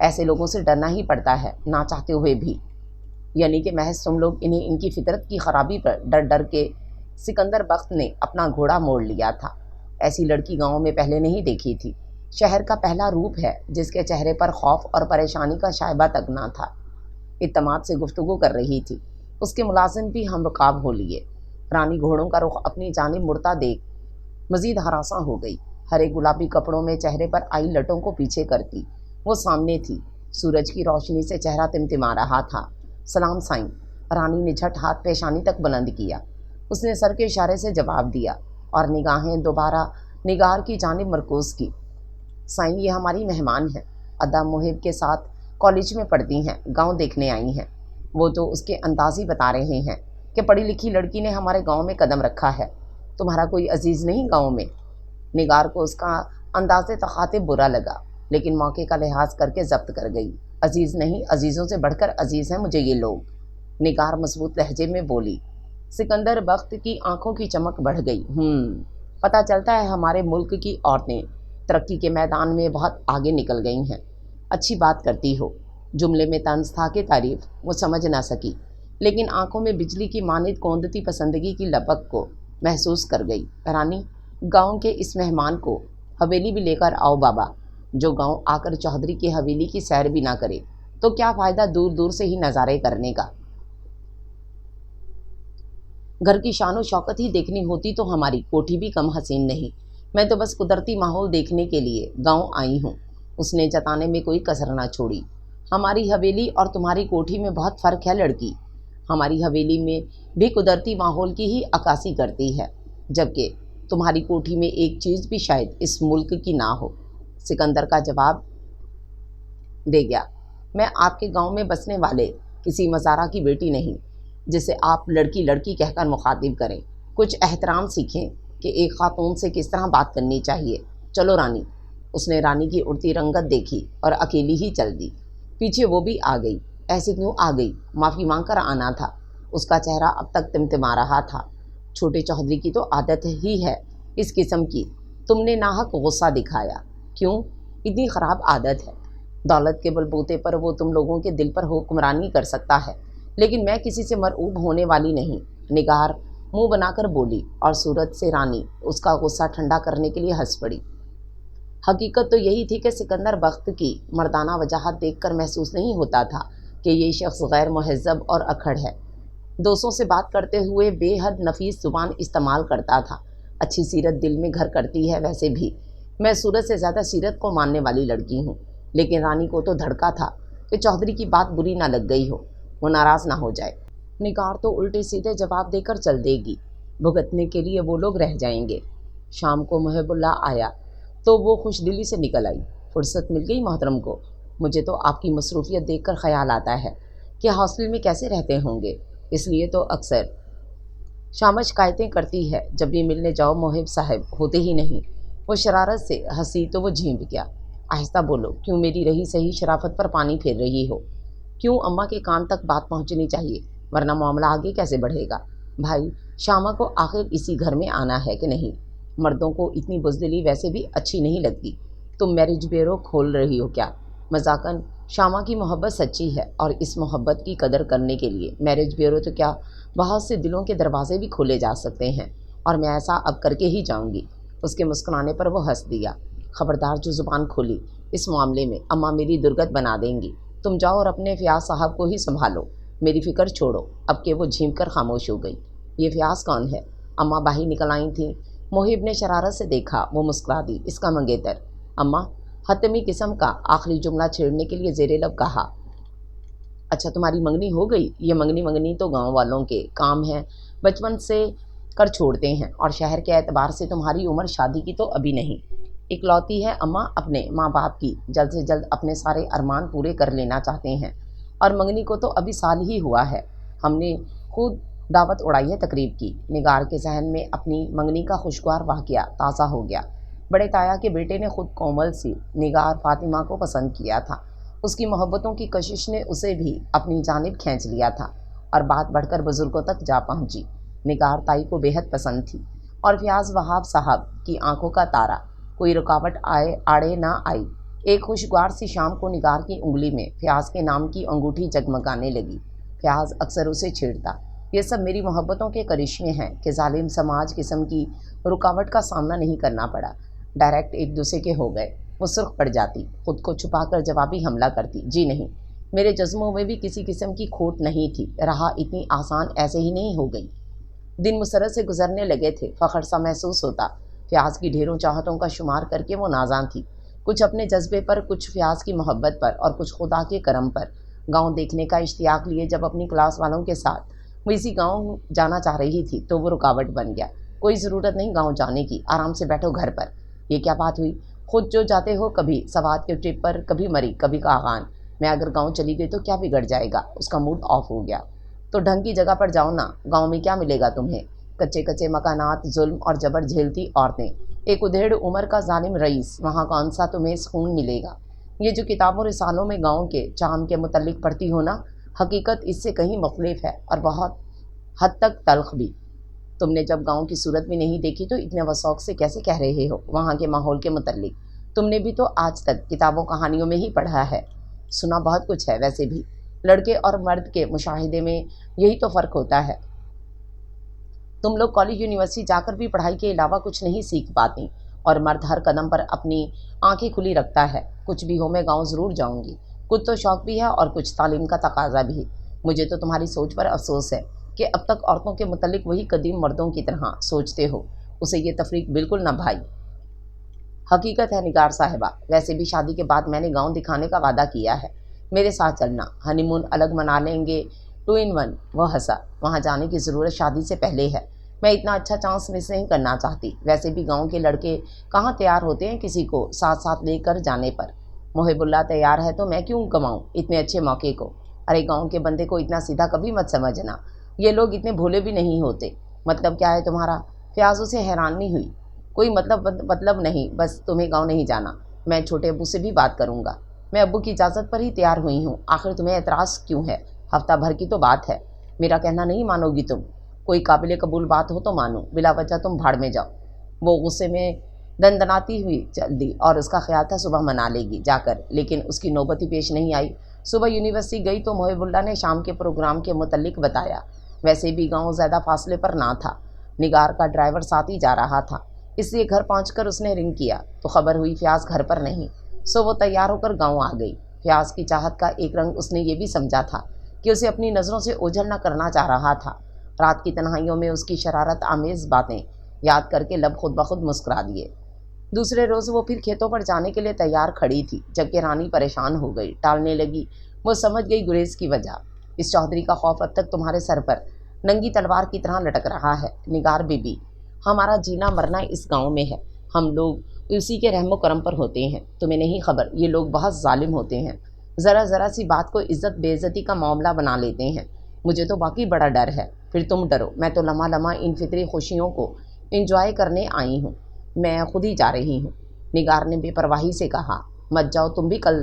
ایسے لوگوں سے ڈرنا ہی پڑتا ہے نہ چاہتے ہوئے بھی، یعنی کہ محض تم لوگ انہیں ان کی فطرت کی خرابی پر ڈر ڈر کے سکندر بخت نے اپنا گھوڑا موڑ لیا تھا۔ ایسی لڑکی گاؤں میں پہلے نہیں دیکھی تھی۔ شہر کا پہلا روپ ہے جس کے چہرے پر خوف اور پریشانی کا شائبہ تک نہ تھا۔ اعتماد سے گفتگو کر رہی تھی، اس کے ملازم بھی ہم رکاب ہو لیے۔ رانی گھوڑوں کا رخ اپنی جانب مڑتا دیکھ مزید ہراساں ہو گئی۔ ہرے گلابی کپڑوں میں چہرے پر آئی لٹوں کو پیچھے کرتی وہ سامنے تھی۔ سورج کی روشنی سے چہرہ تمتما رہا تھا۔ سلام سائیں، رانی نے جھٹ ہاتھ پیشانی تک بلند کیا۔ اس نے سر کے اشارے سے جواب دیا اور نگاہیں دوبارہ نگار کی جانب مرکوز کی۔ سائیں، یہ ہماری مہمان ہیں، ادا محب کے ساتھ کالج میں پڑھتی ہیں، گاؤں دیکھنے آئی ہیں۔ وہ تو اس کے انداز ہی بتا رہے ہیں کہ پڑھی لکھی لڑکی نے ہمارے گاؤں میں قدم رکھا ہے۔ تمہارا کوئی عزیز نہیں گاؤں میں؟ نگار کو اس کا انداز تخاطب برا لگا، لیکن موقع کا لحاظ کر کے ضبط کر گئی۔ عزیز نہیں، عزیزوں سے بڑھ کر عزیز ہیں مجھے یہ لوگ، نگار مضبوط لہجے میں بولی۔ سکندر بخت کی آنکھوں کی چمک بڑھ گئی۔ پتہ چلتا ہے ہمارے ملک کی عورتیں ترقی کے میدان میں بہت آگے نکل گئی ہیں۔ اچھی بات کرتی ہو۔ جملے میں طنز تھا کہ تعریف وہ سمجھ نہ سکی، لیکن آنکھوں میں بجلی کی مانند کوندتی پسندگی کی لپک کو محسوس کر گئی۔ رانی، گاؤں کے اس مہمان کو حویلی بھی لے کر آؤ بابا۔ جو گاؤں آ کر چودھری کی حویلی کی سیر بھی نہ کرے تو کیا فائدہ دور دور سے ہی نظارے کرنے کا۔ گھر کی شان و شوکت ہی دیکھنی ہوتی تو ہماری کوٹھی بھی کم حسین نہیں۔ میں تو بس قدرتی ماحول دیکھنے کے لیے گاؤں آئی ہوں۔ اس نے جتانے میں کوئی کسر نہ چھوڑی۔ ہماری حویلی اور تمہاری کوٹھی میں بہت فرق ہے لڑکی۔ ہماری حویلی میں بھی قدرتی ماحول کی ہی عکاسی کرتی ہے، جبکہ تمہاری کوٹھی میں ایک چیز بھی شاید اس ملک کی نہ ہو۔ سکندر کا جواب دے گیا، میں آپ کے گاؤں میں بسنے والے کسی مزارہ کی بیٹی نہیں جسے آپ لڑکی لڑکی کہہ کر مخاطب کریں۔ کچھ احترام سیکھیں کہ ایک خاتون سے کس طرح بات کرنی چاہیے۔ چلو رانی۔ اس نے رانی کی اڑتی رنگت دیکھی اور اکیلی ہی چل دی۔ پیچھے وہ بھی آ گئی۔ ایسے کیوں آ گئی؟ معافی مانگ کر آنا تھا۔ اس کا چہرہ اب تک تمتما رہا تھا۔ چھوٹے چودھری کی تو عادت ہی ہے اس قسم کی۔ تم نے ناحق غصہ دکھایا۔ کیوں؟ اتنی خراب عادت ہے۔ دولت کے بل بوتے پر وہ تم لوگوں کے دل پر حکمرانی کر سکتا ہے، لیکن میں کسی سے مرعوب ہونے والی نہیں۔ نگار منہ بنا کر بولی اور صورت سے رانی اس کا غصہ ٹھنڈا کرنے کے لیے ہنس پڑی۔ حقیقت تو یہی تھی کہ سکندر بخت کی مردانہ وجاہت دیکھ کر محسوس نہیں ہوتا تھا کہ یہ شخص غیر مہذب اور اکھڑ ہے۔ دوستوں سے بات کرتے ہوئے بے حد نفیس زبان استعمال کرتا تھا۔ اچھی سیرت دل میں گھر کرتی ہے۔ ویسے بھی میں صورت سے زیادہ سیرت کو ماننے والی لڑکی ہوں، لیکن رانی کو تو دھڑکا تھا کہ چودھری کی بات بری نہ لگ گئی ہو، وہ ناراض نہ ہو جائے۔ نگار تو الٹے سیدھے جواب دے کر چل دے گی، بھگتنے کے لیے وہ لوگ رہ جائیں گے۔ شام کو محب اللہ آیا تو وہ خوش دلی سے نکل آئی۔ فرصت مل گئی محترم کو؟ مجھے تو آپ کی مصروفیت دیکھ کر خیال آتا ہے کہ ہاسٹل میں کیسے رہتے ہوں گے، اس لیے تو اکثر شامہ شکایتیں کرتی ہے جب بھی ملنے جاؤ محب صاحب ہوتے ہی نہیں۔ وہ شرارت سے ہنسی تو وہ جھینپ گیا۔ آہستہ بولو، کیوں میری رہی صحیح شرافت پر پانی پھیر رہی ہو؟ کیوں اماں کے کان تک بات پہنچنی چاہیے، ورنہ معاملہ آگے کیسے بڑھے گا؟ بھائی، شامہ کو آخر اسی گھر میں آنا ہے کہ نہیں؟ مردوں کو اتنی بزدلی ویسے بھی اچھی نہیں لگتی۔ تم میرج بیورو کھول رہی ہو کیا؟ مذاقاً، شامہ کی محبت سچی ہے اور اس محبت کی قدر کرنے کے لیے میرج بیورو تو کیا بہت سے دلوں کے دروازے بھی کھولے جا سکتے ہیں، اور میں ایسا اب کر کے ہی جاؤں گی۔ اس کے مسکرانے پر وہ ہنس دیا۔ خبردار جو زبان کھولی اس معاملے میں اماں میری درگت بنا دیں گی۔ تم جاؤ اور اپنے فیاض صاحب کو ہی سنبھالو، میری فکر چھوڑو۔ اب کہ وہ جھینپ کر خاموش ہو گئی۔ یہ فیاض کون ہے؟ اماں باہر نکل آئی تھیں۔ محب نے شرارت سے دیکھا، وہ مسکرا دی۔ اس کا منگیتر۔ اماں حتمی قسم کا آخری جملہ چھیڑنے کے لیے زیر لب کہا، اچھا تمہاری منگنی ہو گئی؟ یہ منگنی تو گاؤں والوں کے کام ہیں، بچپن سے کر چھوڑتے ہیں، اور شہر کے اعتبار سے تمہاری عمر شادی کی تو ابھی نہیں۔ اکلوتی ہے اماں، اپنے ماں باپ کی جلد سے جلد اپنے سارے ارمان پورے کر لینا چاہتے ہیں، اور منگنی کو تو ابھی سال ہی ہوا ہے۔ ہم نے خود دعوت اڑائی ہے تقریب کی۔ نگار کے ذہن میں اپنی منگنی کا خوشگوار واقعہ تازہ ہو گیا۔ بڑے تایا کے بیٹے نے خود کومل سی نگار فاطمہ کو پسند کیا تھا۔ اس کی محبتوں کی کشش نے اسے بھی اپنی جانب کھینچ لیا تھا، اور بات بڑھ کر بزرگوں تک جا پہنچی۔ نگار تائی کو بے حد پسند تھی، اور فیاض وہاب صاحب کی آنکھوں کا تارا کوئی رکاوٹ آڑے نہ آئی ایک خوشگوار سی شام کو نگار کی انگلی میں فیاض کے نام کی انگوٹھی جگمگانے لگی۔ فیاض اکثر اسے چھیڑتا، یہ سب میری محبتوں کے کرشمے ہیں کہ ظالم سماج قسم کی رکاوٹ کا سامنا نہیں کرنا پڑا۔ ڈائریکٹ ایک دوسرے کے ہو گئے۔ وہ سرخ پڑ جاتی، خود کو چھپا کر جوابی حملہ کرتی، جی نہیں، میرے جذبوں میں بھی کسی قسم کی کھوٹ نہیں تھی، رہا اتنی آسان ایسے ہی نہیں ہو گئی۔ دن مسرت سے گزرنے لگے تھے، فخر سا محسوس ہوتا۔ فیاض کی ڈھیروں چاہتوں کا شمار کر کے وہ نازاں تھی، کچھ اپنے جذبے پر، کچھ فیاض کی محبت پر اور کچھ خدا کے کرم پر۔ گاؤں دیکھنے کا اشتیاق لیے جب اپنی کلاس والوں کے ساتھ وہ اسی گاؤں جانا چاہ رہی تھی تو وہ رکاوٹ بن گیا۔ کوئی ضرورت نہیں گاؤں جانے کی، آرام سے بیٹھو گھر پر۔ یہ کیا بات ہوئی؟ خود جو جاتے ہو، کبھی سوات کے ٹرپ پر، کبھی مری، کبھی کاغان۔ میں اگر گاؤں چلی گئی تو کیا بگڑ جائے گا؟ اس کا موڈ آف ہو گیا۔ تو ڈھنگ کی جگہ پر جاؤ نا، گاؤں میں کیا ملے گا تمہیں؟ کچے کچے مکانات، ظلم اور جبر جھیلتی عورتیں، ایک ادھیڑ عمر کا ظالم رئیس، وہاں کون سا تمہیں سکون ملے گا؟ یہ جو کتابوں رسالوں میں گاؤں کے چام کے متعلق پڑھتی ہو نا، حقیقت اس سے کہیں مختلف ہے اور بہت حد تک تلخ بھی۔ تم نے جب گاؤں کی صورت بھی نہیں دیکھی تو اتنے وثوق سے کیسے کہہ رہے ہو وہاں کے ماحول کے متعلق؟ تم نے بھی تو آج تک کتابوں کہانیوں میں ہی پڑھا ہے، سنا بہت کچھ ہے۔ ویسے بھی لڑکے اور مرد کے مشاہدے میں یہی تو فرق ہوتا ہے۔ تم لوگ کالج یونیورسٹی جا کر بھی پڑھائی کے علاوہ کچھ نہیں سیکھ پاتی، اور مرد ہر قدم پر اپنی آنکھیں کھلی رکھتا ہے۔ کچھ بھی ہو، میں گاؤں ضرور جاؤں گی، کچھ تو شوق بھی ہے اور کچھ تعلیم کا تقاضا بھی۔ مجھے تو تمہاری سوچ پر افسوس ہے کہ اب تک عورتوں کے متعلق وہی قدیم مردوں کی طرح سوچتے ہو، اسے یہ تفریق بالکل نہ بھائی۔ حقیقت ہے نگار صاحبہ، ویسے بھی شادی کے بعد میں نے گاؤں دکھانے کا وعدہ کیا ہے، میرے ساتھ چلنا، ہنی مون الگ منا لیں گے، 2 in 1۔ وہ ہنسا۔ وہاں جانے کی ضرورت شادی سے پہلے ہے، میں اتنا اچھا چانس مس نہیں کرنا چاہتی۔ ویسے بھی گاؤں کے لڑکے کہاں تیار ہوتے ہیں کسی کو ساتھ ساتھ لے کر جانے پر؟ محب اللہ تیار ہے تو میں کیوں گنواؤں اتنے اچھے موقع کو؟ ارے گاؤں کے بندے کو اتنا سیدھا کبھی مت سمجھنا، یہ لوگ اتنے بھولے بھی نہیں ہوتے۔ مطلب کیا ہے تمہارا؟ فیاض سے حیران نہیں ہوئی۔ کوئی مطلب نہیں، بس تمہیں گاؤں نہیں جانا، میں چھوٹے ابو سے بھی بات کروں گا۔ میں ابو کی اجازت پر ہی تیار ہوئی ہوں، آخر تمہیں اعتراض کیوں ہے؟ ہفتہ بھر کی تو بات ہے، میرا کہنا نہیں مانو گی تم؟ کوئی قابل قبول بات ہو تو مانو، بلا وجہ تم بھاڑ میں جاؤ۔ وہ غصے میں دندناتی ہوئی چل دی اور اس کا خیال تھا صبح منا لے گی جا کر، لیکن اس کی نوبت ہی پیش نہیں آئی۔ صبح یونیورسٹی گئی تو محب اللہ نے شام کے پروگرام کے متعلق بتایا۔ ویسے بھی گاؤں زیادہ فاصلے پر نہ تھا، نگار کا ڈرائیور ساتھ ہی جا رہا تھا، اس لیے گھر پہنچ کر اس نے رنگ کیا تو خبر ہوئی فیاض گھر پر نہیں، سو وہ تیار ہو کر گاؤں آ گئی۔ فیاض کی چاہت کا ایک رنگ اس نے یہ بھی سمجھا تھا کہ اسے اپنی نظروں سے اوجھل نہ کرنا چاہ رہا تھا۔ رات کی تنہائیوں میں اس کی شرارت آمیز باتیں یاد کر کے لب خود بخود مسکرا دیے۔ دوسرے روز وہ پھر کھیتوں پر جانے کے لیے تیار کھڑی تھی، جبکہ رانی پریشان ہو گئی، ٹالنے لگی۔ وہ سمجھ گئی گریز کی وجہ، اس چودھری کا خوف اب تک تمہارے سر پر ننگی تلوار کی طرح لٹک رہا ہے۔ نگار بی بی، ہمارا جینا مرنا اس گاؤں میں ہے، ہم لوگ اسی کے رحم و کرم پر ہوتے ہیں، تمہیں نہیں خبر یہ لوگ بہت ظالم ہوتے ہیں، ذرا سی بات کو عزت بے عزتی کا معاملہ بنا لیتے ہیں۔ مجھے تو واقعی بڑا ڈر ہے، پھر تم ڈرو، میں تو لمحہ ان فطری خوشیوں کو انجوائے کرنے آئی ہوں، میں خود ہی جا رہی ہوں۔ نگار نے بے پرواہی سے کہا، مت جاؤ تم بھی، کل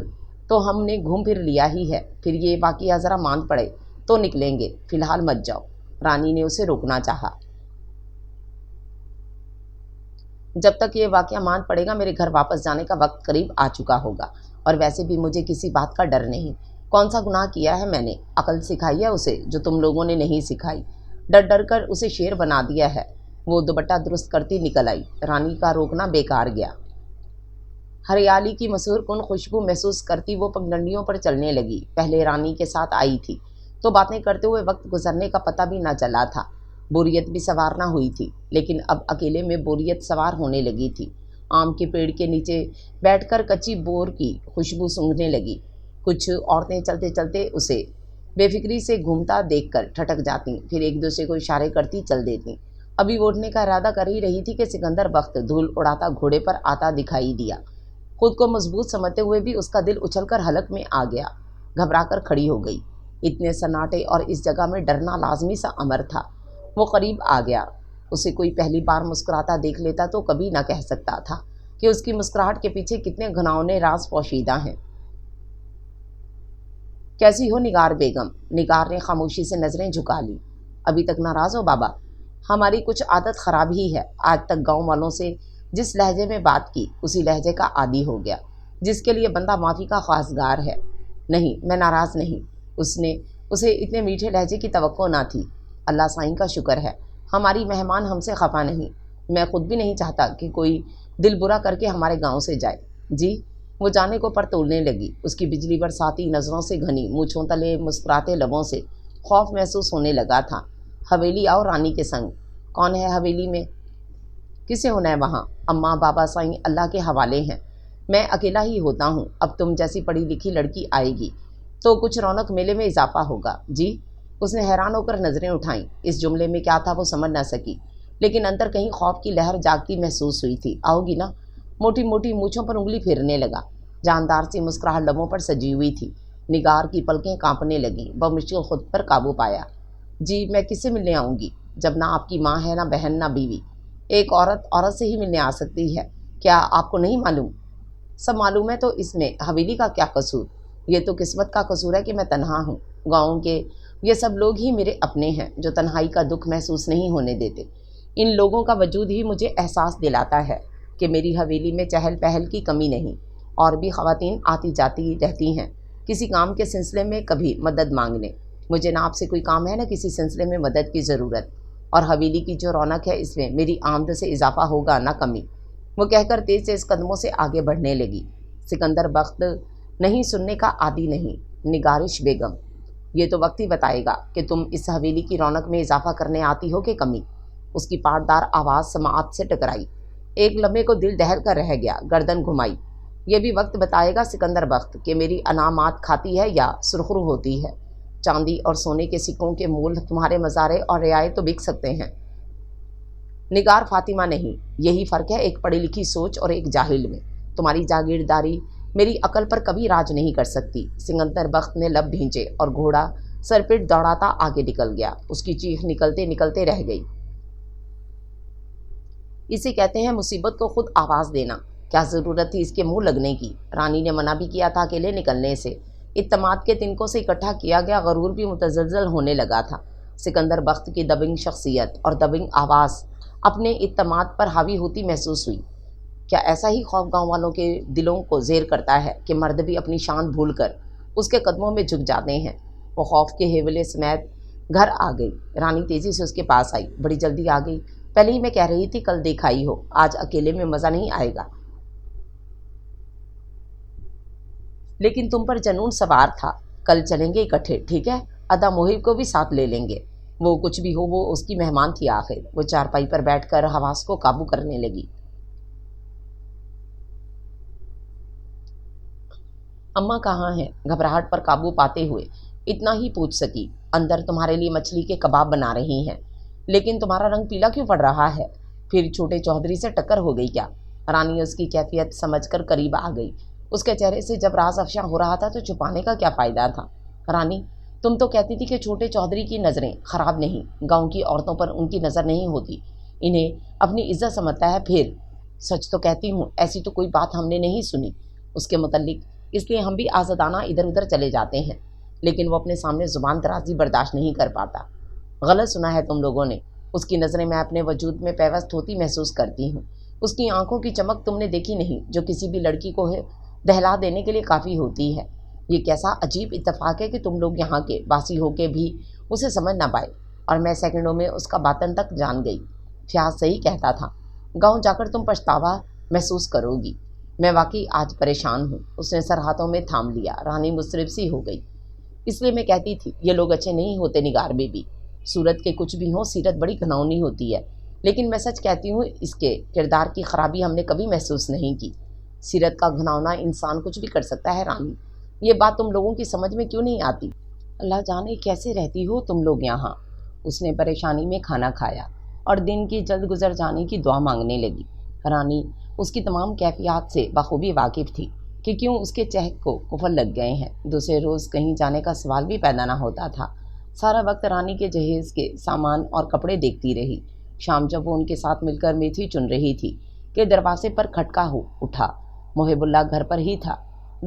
تو ہم نے گھوم پھر لیا ہی ہے، پھر یہ واقعہ ذرا مان پڑے تو نکلیں گے، فی الحال مت جاؤ۔ رانی نے اسے روکنا چاہا، جب تک یہ واقعہ مان پڑے گا میرے گھر واپس جانے کا وقت قریب آ چکا ہوگا، اور ویسے بھی مجھے کسی بات کا ڈر نہیں۔ کون سا گناہ کیا ہے میں نے؟ عقل سکھائی ہے اسے جو تم لوگوں نے نہیں سکھائی، ڈر کر اسے شیر بنا دیا ہے۔ وہ دوپٹہ درست کرتی نکل آئی، رانی کا روکنا بیکار گیا۔ ہریالی کی مسحور کن خوشبو محسوس کرتی وہ پگڈنڈیوں پر چلنے لگی۔ پہلے رانی کے ساتھ آئی تھی تو باتیں کرتے ہوئے وقت گزرنے کا پتہ بھی نہ چلا تھا، بوریت بھی سوار نہ ہوئی تھی، لیکن اب اکیلے میں بوریت سوار ہونے لگی تھی۔ آم کے پیڑ کے نیچے بیٹھ کر کچی بور کی خوشبو سونگھنے لگی۔ کچھ عورتیں چلتے چلتے اسے بے فکری سے گھومتا دیکھ کر ٹھٹک جاتی، پھر ایک دوسرے کو اشارے کرتی چل دیتی۔ ابھی وہ اٹھنے کا ارادہ کر ہی رہی تھی کہ سکندر بخت دھول اڑاتا گھوڑے پر آتا دکھائی دیا۔ خود کو مضبوط سمجھتے ہوئے بھی اس کا دل اچھل کر حلق میں آ گیا، گھبرا کر کھڑی ہو گئی۔ اتنے سناٹے اور اس جگہ میں ڈرنا لازمی سا امر تھا۔ وہ قریب آ گیا، اسے کوئی پہلی بار مسکراتا دیکھ لیتا تو کبھی نہ کہہ سکتا تھا کہ اس کی مسکراہٹ کے پیچھے کتنے گھناؤنے راز پوشیدہ ہیں۔ کیسی ہو نگار بیگم؟ نگار نے خاموشی سے نظریں جھکا لی۔ ابھی تک ناراض ہو بابا؟ ہماری کچھ عادت خراب ہی ہے، آج تک گاؤں والوں سے جس لہجے میں بات کی اسی لہجے کا عادی ہو گیا۔ جس کے لیے بندہ معافی کا خواستگار ہے۔ نہیں، میں ناراض نہیں۔ اسے اتنے میٹھے لہجے کی توقع نہ تھی۔ اللہ سائیں کا شکر ہے ہماری مہمان ہم سے خفا نہیں۔ میں خود بھی نہیں چاہتا کہ کوئی دل برا کر کے ہمارے گاؤں سے جائے۔ جی، وہ جانے کو پر تولنے لگی۔ اس کی بجلی برساتی نظروں سے گھنی مونچھوں تلے مسکراتے لبوں سے خوف محسوس ہونے لگا تھا۔ حویلی آؤ رانی کے سنگ۔ کون ہے حویلی میں؟ کسے ہونا ہے وہاں؟ اماں بابا سائیں اللہ کے حوالے ہیں، میں اکیلا ہی ہوتا ہوں۔ اب تم جیسی پڑھی لکھی لڑکی آئے گی تو کچھ رونق میلے میں اضافہ ہوگا۔ جی، اس نے حیران ہو کر نظریں اٹھائیں۔ اس جملے میں کیا تھا وہ سمجھ نہ سکی، لیکن اندر کہیں خوف کی لہر جاگتی محسوس ہوئی تھی۔ آؤ گی نا؟ موٹی موٹی مونچھوں پر انگلی پھیرنے لگا۔ جاندار سی مسکراہٹ لبوں پر سجی ہوئی تھی۔ نگار کی پلکیں کانپنے لگیں۔ بمشکل خود پر قابو پایا۔ جی، میں کس سے ملنے آؤں گی جب نہ آپ کی ماں ہے، نہ بہن، نہ بیوی؟ ایک عورت سے ہی ملنے آ سکتی ہے، کیا آپ کو نہیں معلوم؟ سب معلوم ہے تو اس میں حویلی کا کیا قصور؟ یہ تو قسمت کا قصور ہے کہ میں تنہا ہوں۔ گاؤں کے یہ سب لوگ ہی میرے اپنے ہیں جو تنہائی کا دکھ محسوس نہیں ہونے دیتے۔ ان لوگوں کا وجود ہی مجھے احساس دلاتا ہے کہ میری حویلی میں چہل پہل کی کمی نہیں۔ اور بھی خواتین آتی جاتی رہتی ہیں کسی کام کے سلسلے میں کبھی مدد مانگنے۔ مجھے نہ آپ سے کوئی کام ہے، نہ کسی سلسلے میں مدد کی ضرورت۔ اور حویلی کی جو رونق ہے اس میں میری آمد سے اضافہ ہوگا نہ کمی۔ وہ کہہ کر تیز تیز قدموں سے آگے بڑھنے لگی۔ سکندر بخت نہیں سننے کا عادی نہیں۔ نگارش بیگم، یہ تو وقت ہی بتائے گا کہ تم اس حویلی کی رونق میں اضافہ کرنے آتی ہو کہ کمی۔ اس کی پاٹدار آواز سماعت سے ٹکرائی۔ ایک لمحے کو دل دہل کر رہ گیا، گردن گھمائی۔ یہ بھی وقت بتائے گا سکندر بخت کہ میری انعامات کھاتی ہے یا سرخرو ہوتی ہے۔ چاندی اور سونے کے سکوں کے مول تمہارے مزارے اور رعایے تو بک سکتے ہیں، نگار فاطمہ نہیں۔ یہی فرق ہے ایک پڑھی لکھی سوچ اور ایک جاہل میں۔ تمہاری جاگیرداری میری عقل پر کبھی راج نہیں کر سکتی۔ سکندر بخت نے لب بھینچے اور گھوڑا سرپٹ دوڑاتا آگے نکل گیا۔ اس کی چیخ نکلتے نکلتے رہ گئی۔ اسے کہتے ہیں مصیبت کو خود آواز دینا۔ کیا ضرورت تھی اس کے منہ لگنے کی؟ رانی نے منع بھی کیا تھا اکیلے نکلنے سے۔ اعتماد کے تنکوں سے اکٹھا کیا گیا غرور بھی متزلزل ہونے لگا تھا۔ سکندر بخت کی دبنگ شخصیت اور دبنگ آواز اپنے اعتماد پر حاوی ہوتی محسوس ہوئی۔ کیا ایسا ہی خوف گاؤں والوں کے دلوں کو زیر کرتا ہے کہ مرد بھی اپنی شان بھول کر اس کے قدموں میں جھک جاتے ہیں؟ وہ خوف کے ہیولے سمیت گھر آ گئی۔ رانی تیزی سے اس کے پاس آئی۔ بڑی جلدی آ گئی؟ پہلے ہی میں کہہ رہی تھی کل دیکھ آئی ہو، آج اکیلے میں مزہ نہیں آئے گا۔ لیکن تم پر جنون سوار تھا۔ کل چلیں گے اکٹھے، ٹھیک ہے؟ ادا محب کو بھی ساتھ لے لیں گے۔ وہ کچھ بھی ہو وہ اس کی مہمان تھی آخر۔ وہ چارپائی پر بیٹھ کر حواس کو قابو کرنے لگی۔ اماں کہاں ہیں؟ گھبراہٹ پر قابو پاتے ہوئے اتنا ہی پوچھ سکی۔ اندر تمہارے لیے مچھلی کے کباب بنا رہی ہیں۔ لیکن تمہارا رنگ پیلا کیوں پڑ رہا ہے؟ پھر چھوٹے چودھری سے ٹکر ہو گئی کیا؟ رانی اس کی کیفیت سمجھ کر قریب آ گئی۔ اس کے چہرے سے جب راز افشاں ہو رہا تھا تو چھپانے کا کیا فائدہ تھا؟ رانی، تم تو کہتی تھی کہ چھوٹے چودھری کی نظریں خراب نہیں، گاؤں کی عورتوں پر ان کی نظر نہیں ہوتی، انہیں اپنی عزت سمجھتا ہے۔ پھر سچ تو کہتی ہوں ایسی تو کوئی بات ہم نے نہیں سنی اس کے متعلق، اس لیے ہم بھی آزادانہ ادھر ادھر چلے جاتے ہیں، لیکن وہ اپنے سامنے زبان درازی برداشت نہیں کر پاتا۔ غلط سنا ہے تم لوگوں نے۔ اس کی نظریں میں اپنے وجود میں پیوست ہوتی محسوس کرتی ہوں۔ اس کی آنکھوں کی چمک تم نے دیکھی نہیں جو کسی بھی لڑکی کو دہلا دینے کے لیے کافی ہوتی ہے۔ یہ کیسا عجیب اتفاق ہے کہ تم لوگ یہاں کے باسی ہو کے بھی اسے سمجھ نہ پائے، اور میں سیکنڈوں میں اس کا باطن تک جان گئی۔ فیاض صحیح کہتا تھا، گاؤں جا کر تم پچھتاوا محسوس کرو گی۔ میں واقعی آج پریشان ہوں۔ اس نے سر ہاتھوں میں تھام لیا۔ رانی مضطرب سی ہو گئی۔ اس لیے میں کہتی تھی یہ لوگ اچھے نہیں ہوتے نگار بیبی، صورت کے کچھ بھی ہوں سیرت بڑی گھناؤنی ہوتی ہے، لیکن میں سچ کہتی ہوں اس کے کردار کی خرابی ہم نے کبھی محسوس نہیں کی۔ سیرت کا گھناؤنا انسان کچھ بھی کر سکتا ہے رانی، یہ بات تم لوگوں کی سمجھ میں کیوں نہیں آتی؟ اللہ جانے کیسے رہتی ہو تم لوگ یہاں۔ اس نے پریشانی میں کھانا کھایا اور دن کی جلد گزر جانے کی دعا مانگنے لگی۔ رانی اس کی تمام کیفیات سے بخوبی واقف تھی کہ کیوں اس کے چہک کو کفل لگ گئے ہیں۔ دوسرے روز کہیں جانے کا سوال بھی پیدا نہ ہوتا تھا۔ سارا وقت رانی کے جہیز کے سامان اور کپڑے دیکھتی رہی۔ شام جب وہ ان کے ساتھ مل کر میتھی چن رہی تھی کہ دروازے پر کھٹکا ہو اٹھا۔ محب اللہ گھر پر ہی تھا۔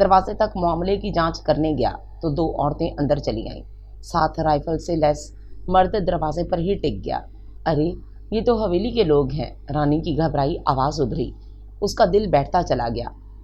دروازے تک معاملے کی جانچ کرنے گیا تو دو عورتیں اندر چلی آئیں۔ ساتھ رائفل سے لیس مرد دروازے پر ہی ٹک گیا۔ ارے یہ تو حویلی کے لوگ ہیں۔ رانی کی گھبرائی آواز ابھری۔ اس کا دل بیٹھتا چلا گیا۔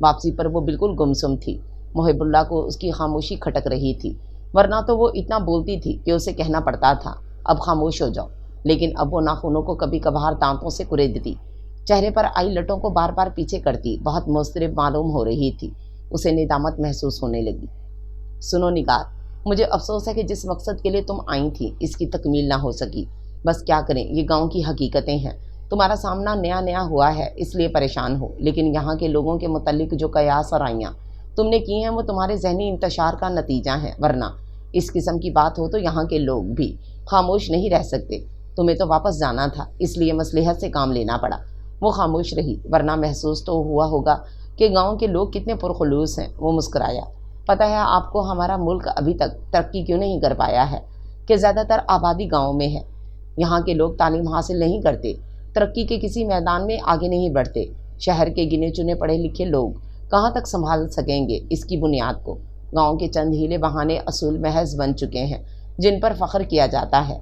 واپسی پر وہ بالکل گمسم تھی۔ محب اللہ کو اس کی خاموشی کھٹک رہی تھی، ورنہ تو وہ اتنا بولتی تھی کہ اسے کہنا پڑتا تھا اب خاموش ہو جاؤ، لیکن اب وہ ناخنوں کو کبھی کبھار دانتوں سے کریدتی، چہرے پر آئی لٹوں کو بار بار پیچھے کرتی، بہت مضطرب معلوم ہو رہی تھی۔ اسے ندامت محسوس ہونے لگی۔ سنو نگار، مجھے افسوس ہے کہ جس مقصد کے لیے تم آئی تھی اس کی تکمیل نہ ہو سکی۔ بس کیا کریں، یہ گاؤں کی حقیقتیں ہیں۔ تمہارا سامنا نیا نیا ہوا ہے اس لیے پریشان ہو، لیکن یہاں کے لوگوں کے متعلق جو قیاس اور آئیاں تم نے کی ہیں وہ تمہارے ذہنی انتشار کا نتیجہ ہیں، ورنہ اس قسم کی بات ہو تو یہاں کے لوگ بھی خاموش نہیں رہ سکتے۔ تمہیں تو واپس جانا تھا، اس لیے مصلحت سے کام لینا پڑا۔ وہ خاموش رہی، ورنہ محسوس تو ہوا ہوگا کہ گاؤں کے لوگ کتنے پرخلوص ہیں۔ وہ مسکرایا۔ پتہ ہے آپ کو ہمارا ملک ابھی تک ترقی کیوں نہیں کر پایا ہے؟ کہ زیادہ تر آبادی گاؤں میں ہے۔ یہاں کے لوگ تعلیم حاصل نہیں کرتے، ترقی کے کسی میدان میں آگے نہیں بڑھتے۔ شہر کے گنے چنے پڑھے لکھے لوگ کہاں تک سنبھال سکیں گے اس کی بنیاد کو؟ گاؤں کے چند ہیلے بہانے اصول محض بن چکے ہیں جن پر فخر کیا جاتا ہے۔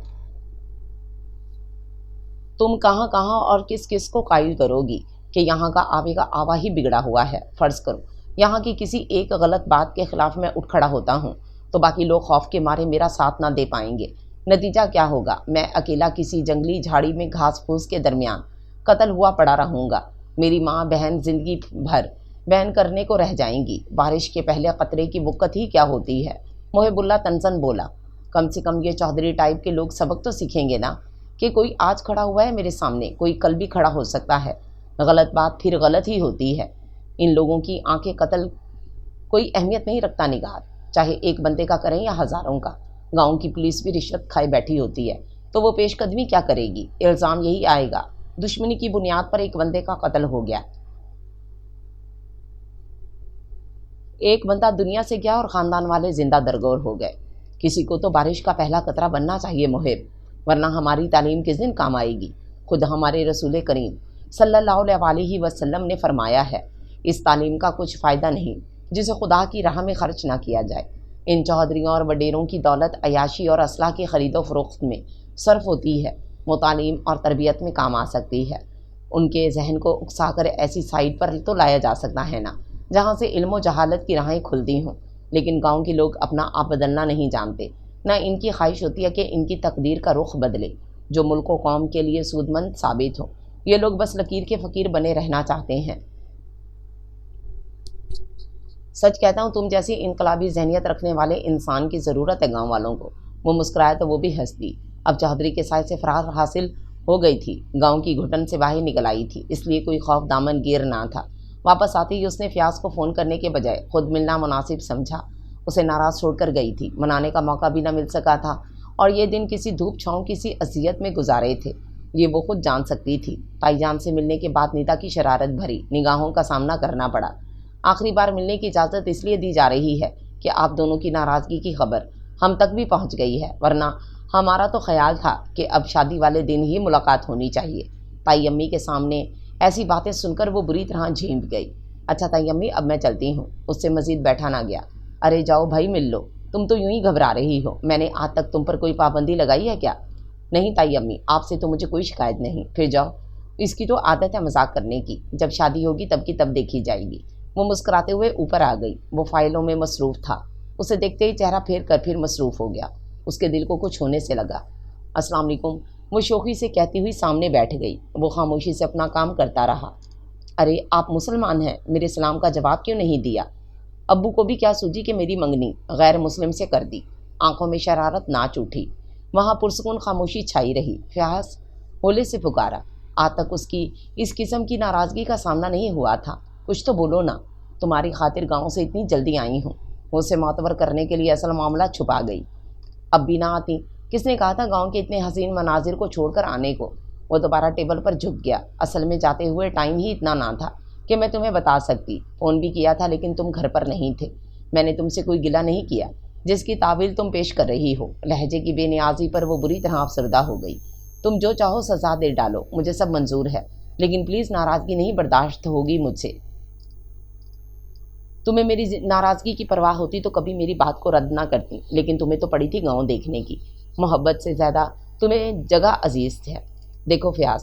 تم کہاں کہاں اور کس کس کو قائل کرو گی کہ یہاں کا آبے کا آوا ہی بگڑا ہوا ہے؟ فرض کرو یہاں کی کسی ایک غلط بات کے خلاف میں اٹھ کھڑا ہوتا ہوں تو باقی لوگ خوف کے مارے میرا ساتھ نہ دے پائیں گے۔ نتیجہ کیا ہوگا؟ میں اکیلا کسی جنگلی جھاڑی میں گھاس پھوس کے درمیان قتل ہوا پڑا رہوں گا۔ میری ماں بہن زندگی بھر بہن کرنے کو رہ جائیں گی۔ بارش کے پہلے قطرے کی وقت ہی کیا ہوتی ہے؟ محب اللہ تنزن بولا۔ کم سے کم یہ چودھری ٹائپ کے لوگ سبق تو سیکھیں گے نا کہ کوئی آج کھڑا ہوا ہے میرے سامنے، کوئی کل بھی کھڑا ہو سکتا ہے۔ غلط بات پھر غلط ہی ہوتی ہے۔ ان لوگوں کی آنکھیں قتل کوئی اہمیت نہیں رکھتا نگار، چاہے ایک بندے کا کریں یا ہزاروں کا۔ گاؤں کی پولیس بھی رشوت کھائے بیٹھی ہوتی ہے تو وہ پیش قدمی کیا کرے گی؟ الزام یہی آئے گا دشمنی کی بنیاد پر ایک بندے کا قتل ہو گیا، ایک بندہ دنیا سے گیا اور خاندان والے زندہ درگور ہو گئے۔ کسی کو تو بارش کا پہلا قطرہ بننا چاہیے محب، ورنہ ہماری تعلیم کس دن کام آئے گی؟ خود ہمارے رسول کریم صلی اللہ علیہ وسلم نے فرمایا ہے اس تعلیم کا کچھ فائدہ نہیں جسے خدا کی راہ میں خرچ نہ کیا جائے۔ ان چودھریوں اور وڈیروں کی دولت عیاشی اور اسلحہ کی خرید و فروخت میں صرف ہوتی ہے، وہ تعلیم اور تربیت میں کام آ سکتی ہے۔ ان کے ذہن کو اکسا کر ایسی سائٹ پر تو لایا جا سکتا ہے نا جہاں سے علم و جہالت کی راہیں کھلتی ہوں، لیکن گاؤں کے لوگ اپنا آپ بدلنا نہیں جانتے، نہ ان کی خواہش ہوتی ہے کہ ان کی تقدیر کا رخ بدلے جو ملک و قوم کے لیے سودمند ثابت ہو۔ یہ لوگ بس لکیر کے فقیر بنے رہنا چاہتے ہیں۔ سچ کہتا ہوں تم جیسی انقلابی ذہنیت رکھنے والے انسان کی ضرورت ہے گاؤں والوں کو۔ وہ مسکرائے تو وہ بھی ہنس دی۔ اب چودھری کے سائے سے فرار حاصل ہو گئی تھی، گاؤں کی گھٹن سے باہر نکل آئی تھی، اس لیے کوئی خوف دامن گیر نہ تھا۔ واپس آتے ہی اس نے فیاض کو فون کرنے کے بجائے خود ملنا مناسب سمجھا۔ اسے ناراض چھوڑ کر گئی تھی، منانے کا موقع بھی نہ مل سکا تھا، اور یہ دن کسی دھوپ چھاؤں کسی اذیت میں گزارے تھے، یہ وہ خود جان سکتی تھی۔ تائی جان سے ملنے کے بعد نیتا کی شرارت بھری نگاہوں کا سامنا کرنا پڑا۔ آخری بار ملنے کی اجازت اس لیے دی جا رہی ہے کہ آپ دونوں کی ناراضگی کی خبر ہم تک بھی پہنچ گئی ہے، ورنہ ہمارا تو خیال تھا کہ اب شادی والے دن ہی ملاقات ہونی چاہیے۔ تائی امی کے سامنے ایسی باتیں سن کر وہ بری طرح جھینپ گئی۔ اچھا تائی امی اب میں چلتی ہوں۔ اس سے مزید بیٹھا نہ گیا۔ ارے جاؤ بھائی مل لو، تم تو یوں ہی گھبرا رہی ہو، میں نے آج تک تم پر کوئی پابندی لگائی ہے کیا؟ نہیں تائی امی، آپ سے تو مجھے کوئی شکایت نہیں، پھر جاؤ، اس کی تو عادت ہے مذاق کرنے کی، جب شادی ہوگی تب کی تب دیکھی جائے گی۔ وہ مسکراتے ہوئے اوپر آ گئی۔ وہ فائلوں میں مصروف تھا، اسے دیکھتے ہی چہرہ پھیر کر پھر مصروف ہو گیا۔ اس کے دل کو کچھ ہونے سے لگا۔ السلام علیکم، وہ شوخی سے کہتی ہوئی سامنے بیٹھ گئی۔ وہ خاموشی سے اپنا کام کرتا رہا۔ ارے آپ مسلمان ہیں، میرے سلام کا جواب کیوں نہیں دیا؟ ابو کو بھی کیا سوجی کہ میری منگنی غیر مسلم سے کر دی؟ آنکھوں میں شرارت ناچ اٹھی۔ وہاں پرسکون خاموشی چھائی رہی۔ فیاض ہولے سے پکارا۔ آج تک اس کی اس قسم کی ناراضگی کا سامنا نہیں ہوا تھا۔ کچھ تو بولو نا، تمہاری خاطر گاؤں سے اتنی جلدی آئی ہوں۔ وہ اسے معتبر کرنے کے لیے اصل معاملہ چھپا گئی۔ اب بھی نہ آتی، کس نے کہا تھا گاؤں کے اتنے حسین مناظر کو چھوڑ کر آنے کو؟ وہ دوبارہ ٹیبل پر جھک گیا۔ اصل میں جاتے ہوئے ٹائم ہی اتنا نہ تھا کہ میں تمہیں بتا سکتی، فون بھی کیا تھا لیکن تم گھر پر نہیں تھے۔ میں نے تم سے کوئی گلہ نہیں کیا جس کی تعویل تم پیش کر رہی ہو۔ لہجے کی بے نیازی پر وہ بری طرح افسردہ ہو گئی۔ تم جو چاہو سزا دے ڈالو، مجھے سب منظور ہے، لیکن پلیز ناراضگی نہیں برداشت ہوگی مجھ سے۔ تمہیں میری ناراضگی کی پرواہ ہوتی تو کبھی میری بات کو رد نہ کرتی، لیکن تمہیں تو پڑی تھی گاؤں دیکھنے کی۔ محبت سے زیادہ تمہیں جگہ عزیز ہے۔ دیکھو فیاض،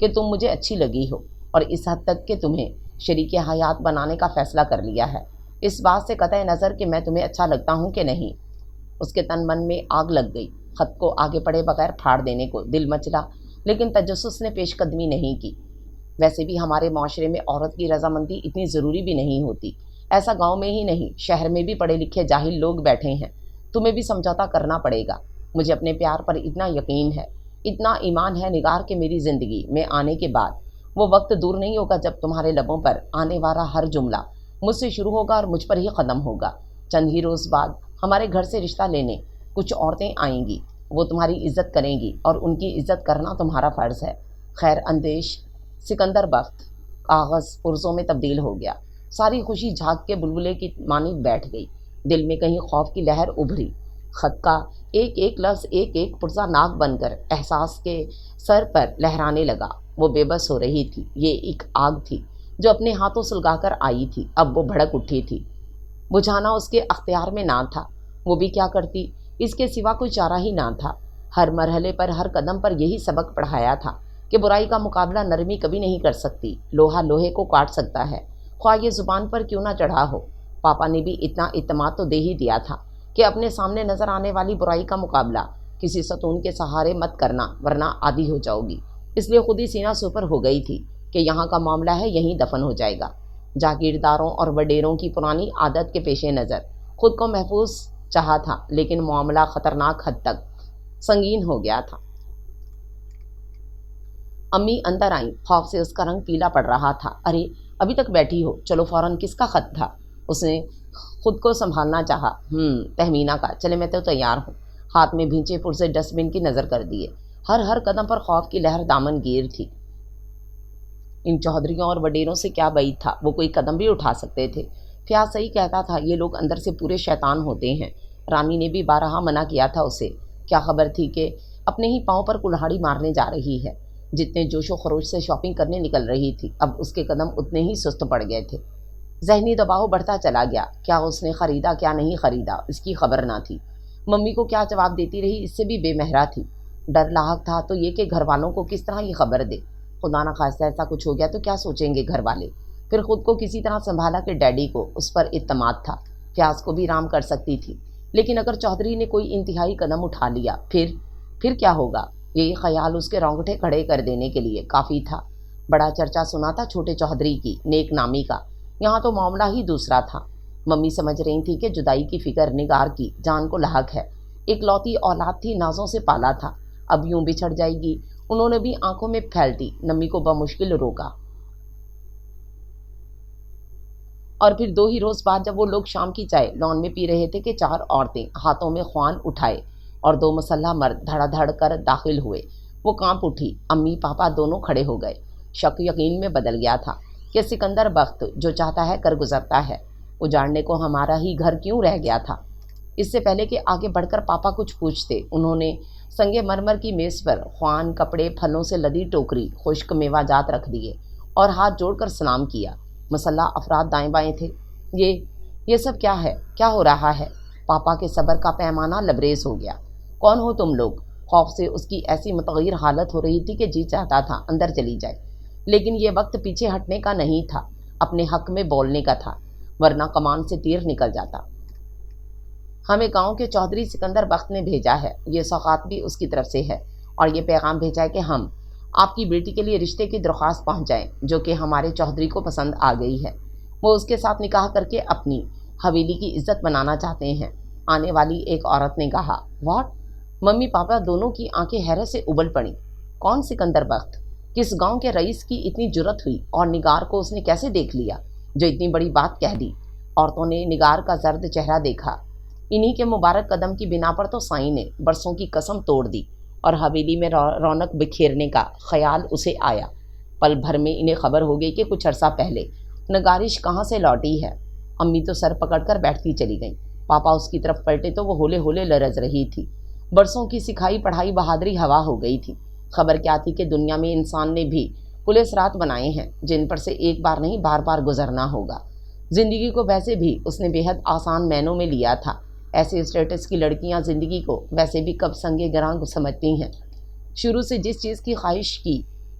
کہ تم مجھے اچھی لگی ہو، اور اس حد تک کہ تمہیں شریک حیات بنانے کا فیصلہ کر لیا ہے، اس بات سے قطع نظر کہ میں تمہیں اچھا لگتا ہوں کہ نہیں۔ اس کے تن من میں آگ لگ گئی۔ خط کو آگے پڑھے بغیر پھاڑ دینے کو دل مچلا، لیکن تجسس نے پیش قدمی نہیں کی۔ ویسے بھی ہمارے معاشرے میں عورت کی رضامندی اتنی ضروری بھی نہیں ہوتی۔ ایسا گاؤں میں ہی نہیں، شہر میں بھی پڑھے لکھے جاہل لوگ بیٹھے ہیں، تمہیں بھی سمجھوتا کرنا پڑے گا۔ مجھے اپنے پیار پر اتنا یقین ہے، اتنا ایمان ہے نگار کہ میری زندگی میں آنے کے بعد وہ وقت دور نہیں ہوگا جب تمہارے لبوں پر آنے والا ہر جملہ مجھ سے شروع ہوگا اور مجھ پر ہی ختم ہوگا۔ چند ہی روز بعد ہمارے گھر سے رشتہ لینے کچھ عورتیں آئیں گی، وہ تمہاری عزت کریں گی اور ان کی عزت کرنا تمہارا فرض ہے۔ خیر اندیش سکندر بخت کاغذ پرزوں میں تبدیل ہو گیا۔ ساری خوشی جھاگ کے بلبلے کی مانند بیٹھ گئی۔ دل میں کہیں خوف کی لہر ابھری۔ خط کا ایک ایک لفظ ایک ایک پرزہ ناک بن کر احساس کے سر پر لہرانے لگا۔ وہ بے بس ہو رہی تھی۔ یہ ایک آگ تھی جو اپنے ہاتھوں سلگا کر آئی تھی، اب وہ بھڑک اٹھی تھی۔ بجھانا اس کے اختیار میں نہ تھا۔ وہ بھی کیا کرتی، اس کے سوا کوئی چارہ ہی نہ تھا۔ ہر مرحلے پر ہر قدم پر یہی سبق پڑھایا تھا کہ برائی کا مقابلہ نرمی کبھی نہیں کر سکتی، لوہا لوہے کو کاٹ سکتا ہے، خواہ یہ زبان پر کیوں نہ چڑھا ہو۔ پاپا نے بھی اتنا اعتماد تو دے ہی دیا تھا کہ اپنے سامنے نظر آنے والی برائی کا مقابلہ کسی ستون کے سہارے مت کرنا ورنہ عادی ہو جاؤ گی۔ اس لیے خود ہی سینہ سپر ہو گئی تھی کہ یہاں کا معاملہ ہے، یہیں دفن ہو جائے گا۔ جاگیرداروں اور وڈیروں کی پرانی عادت کے پیش نظر خود کو محفوظ چاہا تھا، لیکن معاملہ خطرناک حد تک سنگین ہو گیا تھا۔ امی اندر آئیں، خوف سے اس کا رنگ پیلا پڑ رہا تھا۔ ارے ابھی تک بیٹھی ہو، چلو فوراً۔ کس کا خط تھا؟ اس نے خود کو سنبھالنا چاہا۔ تہمینہ کا۔ چلے میں تو تیار ہوں۔ ہاتھ میں بھینچے پرزے ڈسٹ بن کی نظر کر دیے۔ ہر قدم پر خوف کی لہر دامن گیر تھی۔ ان چودھریوں اور وڈیروں سے کیا بعید تھا، وہ کوئی قدم بھی اٹھا سکتے تھے۔ فیاض صحیح کہتا تھا، یہ لوگ اندر سے پورے شیطان ہوتے ہیں۔ رانی نے بھی بارہا منع کیا تھا اسے۔ کیا خبر تھی کہ اپنے ہی پاؤں پر کلہاڑی مارنے جا رہی ہے۔ جتنے جوش و خروش سے شاپنگ کرنے نکل رہی تھی، اب اس کے قدم اتنے ہی سست پڑ گئے تھے۔ ذہنی دباؤ بڑھتا چلا گیا۔ کیا اس نے خریدا کیا نہیں خریدا، اس کی خبر نہ تھی۔ ممی کو کیا جواب دیتی رہی، اس سے بھی بے مہرا تھی۔ ڈر لاحق تھا تو یہ کہ گھر والوں کو کس طرح یہ خبر دے۔ خدا نہ خواستہ ایسا کچھ ہو گیا تو کیا سوچیں گے گھر والے۔ پھر خود کو کسی طرح سنبھالا کہ ڈیڈی کو اس پر اعتماد تھا، فیاض کو بھی رام کر سکتی تھی۔ لیکن اگر چودھری نے کوئی انتہائی قدم اٹھا لیا پھر کیا ہوگا؟ یہی خیال اس کے رونگٹے کھڑے کر دینے کے لیے کافی تھا۔ بڑا چرچا سنا تھا چھوٹے چودھری کی نیک نامی کا، یہاں تو معاملہ ہی دوسرا تھا۔ ممی سمجھ رہی تھی کہ جدائی کی فکر نگار کی جان کو لاحق ہے۔ ایک لوتی اولاد تھی، نازوں سے پالا تھا، اب یوں بچھڑ جائے گی۔ انہوں نے بھی آنکھوں میں پھیلتی نمی کو بمشکل روکا۔ اور پھر 2 ہی روز بعد جب وہ لوگ شام کی چائے لان میں پی رہے تھے کہ 4 عورتیں ہاتھوں میں خوان اٹھائے اور 2 مسلح مرد دھڑا دھڑ کر داخل ہوئے۔ وہ کانپ اٹھی۔ امی پاپا دونوں کھڑے ہو گئے۔ شک یقین میں بدل گیا تھا کہ سکندر بخت جو چاہتا ہے کر گزرتا ہے۔ اجاڑنے کو ہمارا ہی گھر کیوں رہ گیا تھا؟ اس سے پہلے کہ آگے بڑھ کر پاپا کچھ پوچھتے، انہوں نے سنگ مرمر کی میز پر خوان، کپڑے، پھلوں سے لدی ٹوکری، خشک میوہ جات رکھ دیے اور ہاتھ جوڑ کر سلام کیا۔ مسلح افراد دائیں بائیں تھے۔ یہ سب کیا ہے؟ کیا ہو رہا ہے؟ پاپا کے صبر کا پیمانہ لبریز ہو گیا۔ کون ہو تم لوگ؟ خوف سے اس کی ایسی متغیر حالت ہو رہی تھی کہ جی چاہتا تھا اندر چلی جائے، لیکن یہ وقت پیچھے ہٹنے کا نہیں تھا، اپنے حق میں بولنے کا تھا، ورنہ کمان سے تیر نکل جاتا۔ ہمیں گاؤں کے چودھری سکندر بخت نے بھیجا ہے، یہ سوغات بھی اس کی طرف سے ہے، اور یہ پیغام بھیجا ہے کہ ہم آپ کی بیٹی کے لیے رشتے کی درخواست پہنچائیں، جو کہ ہمارے چودھری کو پسند آ گئی ہے۔ وہ اس کے ساتھ نکاح کر کے اپنی حویلی کی عزت بنانا چاہتے ہیں۔ آنے والی ایک عورت نے کہا۔ واٹ؟ ممی پاپا دونوں کی آنکھیں حیرت سے ابل پڑیں۔ کون سکندر بخت؟ کس گاؤں کے رئیس کی اتنی جرت ہوئی، اور نگار کو اس نے کیسے دیکھ لیا جو اتنی بڑی بات کہہ دی؟ عورتوں نے نگار کا زرد چہرہ دیکھا۔ انہی کے مبارک قدم کی بنا پر تو سائیں نے برسوں کی قسم توڑ دی، اور حویلی میں رونق بکھیرنے کا خیال اسے آیا۔ پل بھر میں انہیں خبر ہو گئی کہ کچھ عرصہ پہلے نگارش کہاں سے لوٹی ہے۔ امی تو سر پکڑ کر بیٹھتی چلی گئیں۔ پاپا اس کی طرف پلٹے تو وہ ہولے ہولے لرز رہی تھی۔ برسوں کی سکھائی پڑھائی بہادری ہوا ہو گئی تھی۔ خبر کیا تھی کہ دنیا میں انسان نے بھی پولیس رات بنائے ہیں جن پر سے ایک بار نہیں بار بار گزرنا ہوگا۔ زندگی کو ویسے بھی اس نے بے حد آسان معنوں میں لیا تھا۔ ایسے اسٹیٹس کی لڑکیاں زندگی کو ویسے بھی کب سنگے گراں سمجھتی ہیں۔ شروع سے جس چیز کی خواہش کی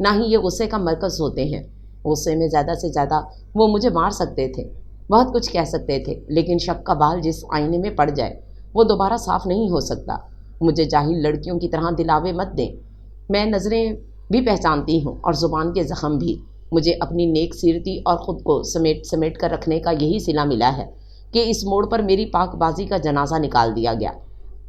نہ ہی یہ غصے کا مرکز ہوتے ہیں۔ غصے میں زیادہ سے زیادہ وہ مجھے مار سکتے تھے، بہت کچھ کہہ سکتے تھے، لیکن شک کا بال جس آئینے میں پڑ جائے وہ دوبارہ صاف نہیں ہو سکتا۔ مجھے جاہل لڑکیوں کی طرح دلاوے مت دیں، میں نظریں بھی پہچانتی ہوں اور زبان کے زخم بھی۔ مجھے اپنی نیک سیرتی اور خود کو سمیٹ کر رکھنے کا یہی صلہ ملا ہے کہ اس موڑ پر میری پاک بازی کا جنازہ نکال دیا گیا۔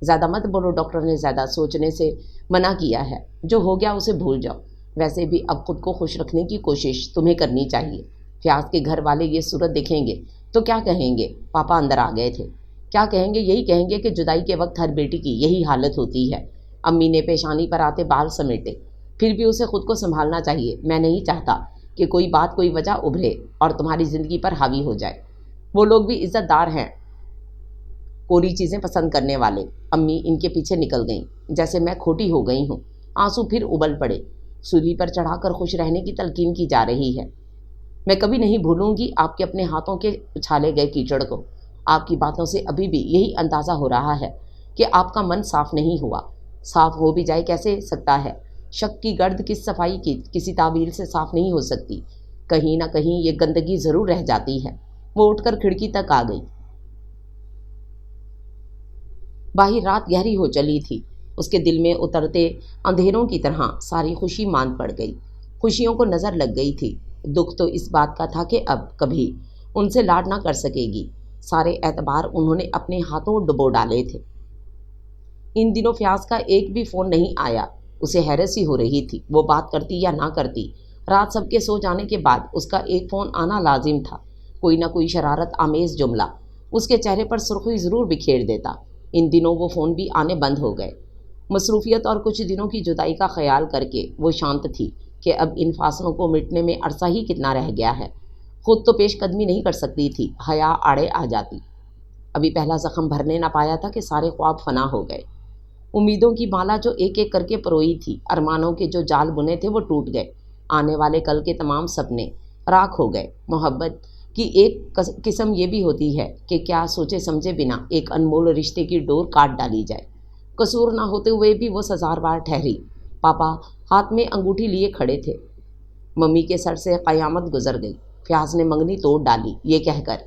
زیادہ مت بولو، ڈاکٹر نے زیادہ سوچنے سے منع کیا ہے۔ جو ہو گیا اسے بھول جاؤ۔ ویسے بھی اب خود کو خوش رکھنے کی کوشش تمہیں کرنی چاہیے۔ فیاض کے گھر والے یہ صورت دیکھیں گے تو کیا کہیں گے؟ پاپا اندر آ گئے تھے۔ کیا کہیں گے؟ یہی کہیں گے کہ جدائی کے وقت ہر بیٹی کی یہی حالت ہوتی ہے۔ امی نے پیشانی پر آتے بال سمیٹے۔ پھر بھی اسے خود کو سنبھالنا چاہیے۔ میں نہیں چاہتا کہ کوئی بات کوئی وجہ ابھرے اور تمہاری زندگی پر حاوی ہو جائے۔ وہ لوگ بھی عزت دار ہیں، کوری چیزیں پسند کرنے والے۔ امی ان کے پیچھے نکل گئیں جیسے میں کھوٹی ہو گئی ہوں۔ آنسو پھر ابل پڑے۔ سولی پر چڑھا کر خوش رہنے کی تلقین کی جا رہی ہے۔ میں کبھی نہیں بھولوں گی آپ کے اپنے ہاتھوں کے اچھالے گئے کیچڑ کو۔ آپ کی باتوں سے ابھی بھی یہی اندازہ ہو رہا ہے کہ آپ کا من صاف نہیں ہوا۔ صاف ہو بھی جائے کیسے سکتا ہے؟ شک کی گرد کس صفائی کی کسی تعویل سے صاف نہیں ہو سکتی۔ کہیں نہ کہیں یہ گندگی ضرور رہ جاتی ہے۔ وہ اٹھ کر کھڑکی تک آ گئی۔ باہر رات گہری ہو چلی تھی۔ اس کے دل میں اترتے اندھیروں کی طرح ساری خوشی ماند پڑ گئی۔ خوشیوں کو نظر لگ گئی تھی۔ دکھ تو اس بات کا تھا کہ اب کبھی ان سے لاڈ نہ کر سکے گی۔ سارے اعتبار انہوں نے اپنے ہاتھوں ڈبو ڈالے تھے۔ ان دنوں فیاض کا ایک بھی فون نہیں آیا۔ اسے حیرت سی ہو رہی تھی، وہ بات کرتی یا نہ کرتی۔ رات سب کے سو جانے کے بعد اس کا ایک فون آنا لازم تھا، کوئی نہ کوئی شرارت آمیز جملہ اس کے چہرے پر سرخی ضرور بکھیر دیتا۔ ان دنوں وہ فون بھی آنے بند ہو گئے۔ مصروفیت اور کچھ دنوں کی جدائی کا خیال کر کے وہ شانت تھی کہ اب ان فاصلوں کو مٹنے میں عرصہ ہی کتنا رہ گیا ہے۔ خود تو پیش قدمی نہیں کر سکتی تھی، حیا آڑے آ جاتی۔ ابھی پہلا زخم بھرنے نہ پایا تھا کہ سارے خواب فنا ہو گئے۔ امیدوں کی مالا جو ایک ایک کر کے پروئی تھی، ارمانوں کے جو جال بنے تھے وہ ٹوٹ گئے۔ آنے والے کل کے تمام سپنے راکھ ہو گئے۔ محبت کی ایک قسم یہ بھی ہوتی ہے کہ کیا سوچے سمجھے بنا ایک انمول رشتے کی ڈور کاٹ ڈالی جائے۔ قصور نہ ہوتے ہوئے بھی وہ سزاوار ٹھہری۔ پاپا ہاتھ میں انگوٹھی لیے کھڑے تھے۔ ممی کے سر سے قیامت گزر گئی۔ فیاض نے منگنی توڑ ڈالی یہ کہہ کر،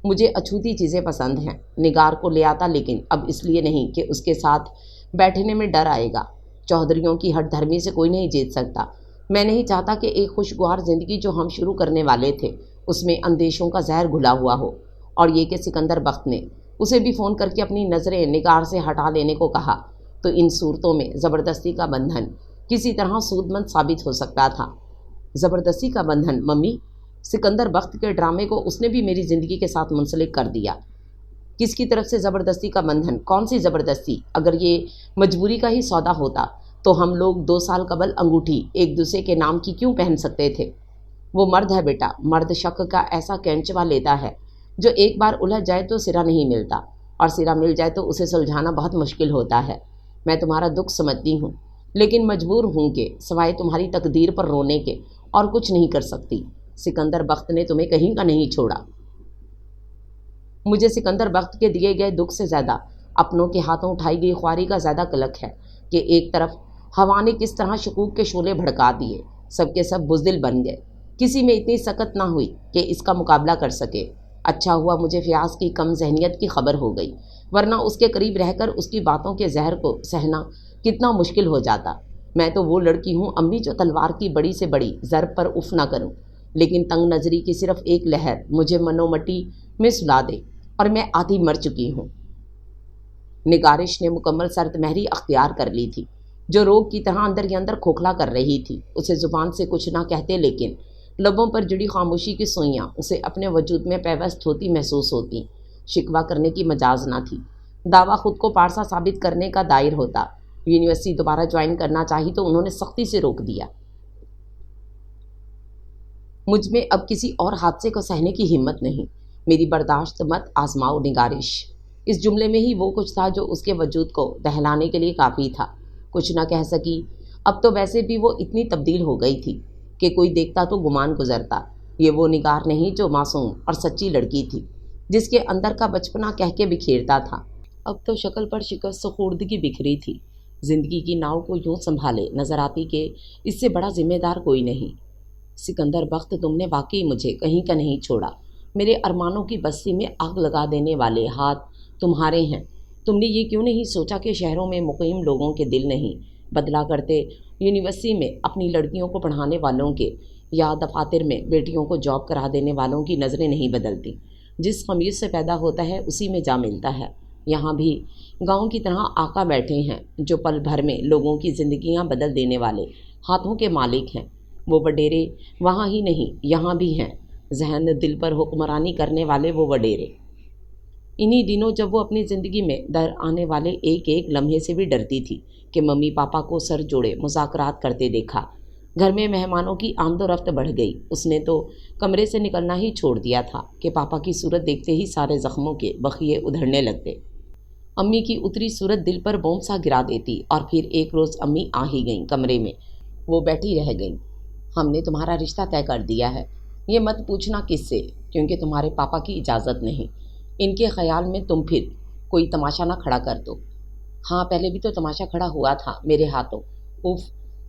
مجھے اچھوتی چیزیں پسند ہیں۔ نگار کو لے آتا، لیکن اب اس لیے نہیں کہ اس کے ساتھ بیٹھنے میں ڈر آئے گا۔ چودھریوں کی ہٹ دھرمی سے کوئی نہیں جیت سکتا۔ میں نہیں چاہتا کہ ایک خوشگوار زندگی جو ہم شروع کرنے والے تھے اس میں اندیشوں کا زہر گھلا ہوا ہو۔ اور یہ کہ سکندر بخت نے اسے بھی فون کر کے اپنی نظریں نگار سے ہٹا لینے کو کہا، تو ان صورتوں میں زبردستی کا بندھن کسی طرح سود مند ثابت ہو سکتا تھا۔ زبردستی کا بندھن؟ ممی، سکندر بخت کے ڈرامے کو اس نے بھی میری زندگی کے ساتھ منسلک کر دیا۔ کس کی طرف سے زبردستی کا بندھن؟ کون سی زبردستی؟ اگر یہ مجبوری کا ہی سودا ہوتا تو ہم لوگ 2 سال قبل انگوٹھی ایک دوسرے کے نام کی کیوں پہن سکتے تھے؟ وہ مرد ہے بیٹا، مرد شک کا ایسا کینچوا لیتا ہے جو ایک بار الجھ جائے تو سرا نہیں ملتا، اور سرا مل جائے تو اسے سلجھانا بہت مشکل ہوتا ہے۔ میں تمہارا دکھ سمجھتی ہوں، لیکن مجبور ہوں کہ سوائے تمہاری تقدیر پر رونے کے اور کچھ نہیں کر سکتی۔ سکندر بخت نے تمہیں کہیں کا نہیں چھوڑا۔ مجھے سکندر بخت کے دیے گئے دکھ سے زیادہ اپنوں کے ہاتھوں اٹھائی گئی خواری کا زیادہ کلک ہے کہ ایک طرف ہوا نے کس طرح شکوک کے شعلے بھڑکا دیے، سب کے سب بزدل بن گئے، کسی میں اتنی سکت نہ ہوئی کہ اس کا مقابلہ کر سکے۔ اچھا ہوا مجھے فیاض کی کم ذہنیت کی خبر ہو گئی، ورنہ اس کے قریب رہ کر اس کی باتوں کے زہر کو سہنا کتنا مشکل ہو جاتا۔ میں تو وہ لڑکی ہوں امی جو تلوار کی بڑی سے بڑی ضرب پر اف نہ کروں، لیکن تنگ نظری کی صرف ایک لہر مجھے منو مٹی میں سلا دے اور میں آدھی مر چکی ہوں۔ نگارش نے مکمل سرد مہری اختیار کر لی تھی، جو روگ کی طرح اندر ہی اندر کھوکھلا کر رہی تھی۔ اسے زبان سے کچھ نہ کہتے لیکن لبوں پر جڑی خاموشی کی سوئیاں اسے اپنے وجود میں پیوست ہوتی محسوس ہوتی۔ شکوہ کرنے کی مجاز نہ تھی، دعویٰ خود کو پارسا ثابت کرنے کا دائر ہوتا۔ یونیورسٹی دوبارہ جوائن کرنا چاہی تو انہوں نے سختی سے روک دیا۔ مجھ میں اب کسی اور حادثے کو سہنے کی ہمت نہیں، میری برداشت مت آزماؤ نگارش۔ اس جملے میں ہی وہ کچھ تھا جو اس کے وجود کو دہلانے کے لیے کافی تھا۔ کچھ نہ کہہ سکی۔ اب تو ویسے بھی وہ اتنی تبدیل ہو گئی تھی کہ کوئی دیکھتا تو گمان گزرتا یہ وہ نگار نہیں جو معصوم اور سچی لڑکی تھی، جس کے اندر کا بچپنا کہہ کے بکھیرتا تھا۔ اب تو شکل پر شکست خوردگی بکھری تھی، زندگی کی ناؤ کو یوں سنبھالے نظر آتی کہ اس سے بڑا ذمہ دار کوئی نہیں۔ سکندر بخت، تم نے واقعی مجھے کہیں کا نہیں چھوڑا۔ میرے ارمانوں کی بستی میں آگ لگا دینے والے ہاتھ تمہارے ہیں۔ تم نے یہ کیوں نہیں سوچا کہ شہروں میں مقیم لوگوں کے دل نہیں بدلا کرتے، یونیورسٹی میں اپنی لڑکیوں کو پڑھانے والوں کے یا دفاتر میں بیٹیوں کو جاب کرا دینے والوں کی نظریں نہیں بدلتی۔ جس خمیر سے پیدا ہوتا ہے اسی میں جا ملتا ہے۔ یہاں بھی گاؤں کی طرح آقا بیٹھے ہیں جو پل بھر میں لوگوں کی زندگیاں بدل دینے والے ہاتھوں کے مالک ہیں۔ وہ وڈیرے وہاں ہی نہیں یہاں بھی ہیں، ذہن دل پر حکمرانی کرنے والے وہ وڈیرے۔ انہی دنوں جب وہ اپنی زندگی میں در آنے والے ایک ایک لمحے سے بھی ڈرتی تھی کہ ممی پاپا کو سر جوڑے مذاکرات کرتے دیکھا۔ گھر میں مہمانوں کی آمد و رفت بڑھ گئی۔ اس نے تو کمرے سے نکلنا ہی چھوڑ دیا تھا کہ پاپا کی صورت دیکھتے ہی سارے زخموں کے بخیے ادھڑنے لگتے۔ امی کی اتری صورت دل پر بوم سا گرا دیتی۔ اور پھر ایک روز امی آ ہی گئیں کمرے میں۔ وہ بیٹھی رہ گئیں۔ ہم نے تمہارا رشتہ طے کر دیا ہے۔ یہ مت پوچھنا کس سے، کیونکہ تمہارے پاپا کی اجازت نہیں۔ ان کے خیال میں تم پھر کوئی تماشا نہ کھڑا کر دو۔ ہاں، پہلے بھی تو تماشا کھڑا ہوا تھا میرے ہاتھوں۔ اف،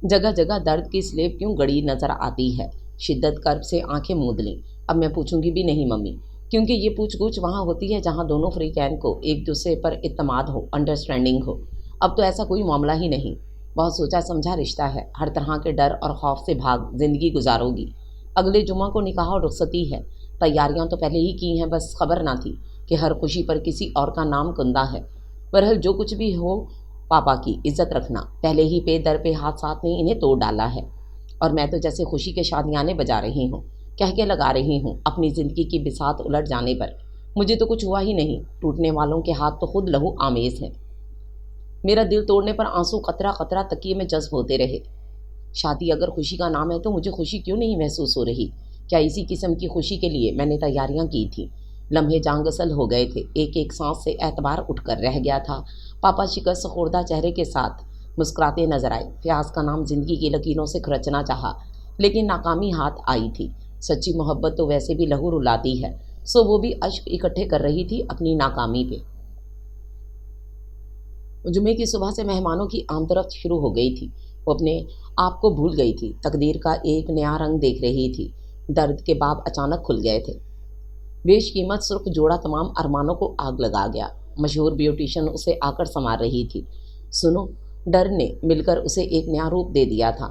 جگہ جگہ درد کی سلیب کیوں گڑی نظر آتی ہے۔ شدت کرب سے آنکھیں موند لیں۔ اب میں پوچھوں گی بھی نہیں ممی، کیونکہ یہ پوچھ گچھ وہاں ہوتی ہے جہاں دونوں فریقین کو ایک دوسرے پر اعتماد ہو، انڈرسٹینڈنگ ہو۔ اب تو ایسا کوئی معاملہ ہی نہیں۔ بہت سوچا سمجھا رشتہ ہے، ہر طرح کے ڈر اور خوف سے بھاگ زندگی گزارو گی۔ اگلے جمعہ کو نکاح اور رخصتی ہے۔ تیاریاں تو پہلے ہی کی ہیں، بس خبر نہ تھی کہ ہر خوشی پر کسی اور کا نام کندہ ہے۔ بہرحال جو کچھ بھی ہو، پاپا کی عزت رکھنا۔ پہلے ہی پہ در پہ حادثات نے انہیں توڑ ڈالا ہے، اور میں تو جیسے خوشی کے شادیانے بجا رہی ہوں، کہہ کے لگا رہی ہوں اپنی زندگی کی بساط الٹ جانے پر۔ مجھے تو کچھ ہوا ہی نہیں، ٹوٹنے والوں کے ہاتھ تو خود لہو آمیز ہیں۔ میرا دل توڑنے پر آنسو قطرہ قطرہ تکیے میں جذب ہوتے رہے۔ شادی اگر خوشی کا نام ہے تو مجھے خوشی کیوں نہیں محسوس ہو رہی؟ کیا اسی قسم کی خوشی کے لیے میں نے تیاریاں کی تھیں؟ لمحے جانگسل ہو گئے تھے، ایک ایک سانس سے اعتبار اٹھ کر رہ گیا تھا۔ پاپا شکست خوردہ چہرے کے ساتھ مسکراتے نظر آئے۔ فیاض کا نام زندگی کی لکیروں سے کھرچنا چاہا، لیکن ناکامی ہاتھ آئی تھی۔ سچی محبت تو ویسے بھی لہو رلاتی ہے، سو وہ بھی اشک اکٹھے کر رہی تھی اپنی ناکامی پہ۔ جمعے کی صبح سے مہمانوں کی آمد و رفت شروع ہو گئی تھی۔ وہ اپنے آپ کو بھول گئی تھی، تقدیر کا ایک نیا رنگ دیکھ رہی تھی۔ درد کے باب اچانک کھل گئے تھے۔ بیش قیمت سرخ جوڑا تمام ارمانوں کو آگ لگا گیا۔ مشہور بیوٹیشن اسے آ کر سنوار رہی تھی۔ سنو، ڈر نے مل کر اسے ایک نیا روپ دے دیا تھا،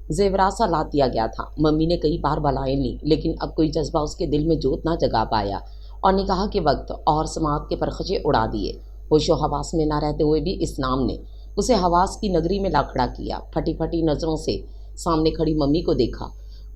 زیورات سا لاد دیا گیا تھا۔ ممی نے کئی بار بلائیں لیں، لیکن اب کوئی جذبہ اس کے دل میں جوت نہ جگا پایا، اور نکاح کے وقت اور سماعت کے پرخچے اڑا دیے۔ ہوش و حواس میں نہ رہتے ہوئے بھی اس نام نے اسے حواس کی نگری میں لا کھڑا کیا۔ پھٹی پھٹی نظروں سے سامنے کھڑی ممی کو دیکھا۔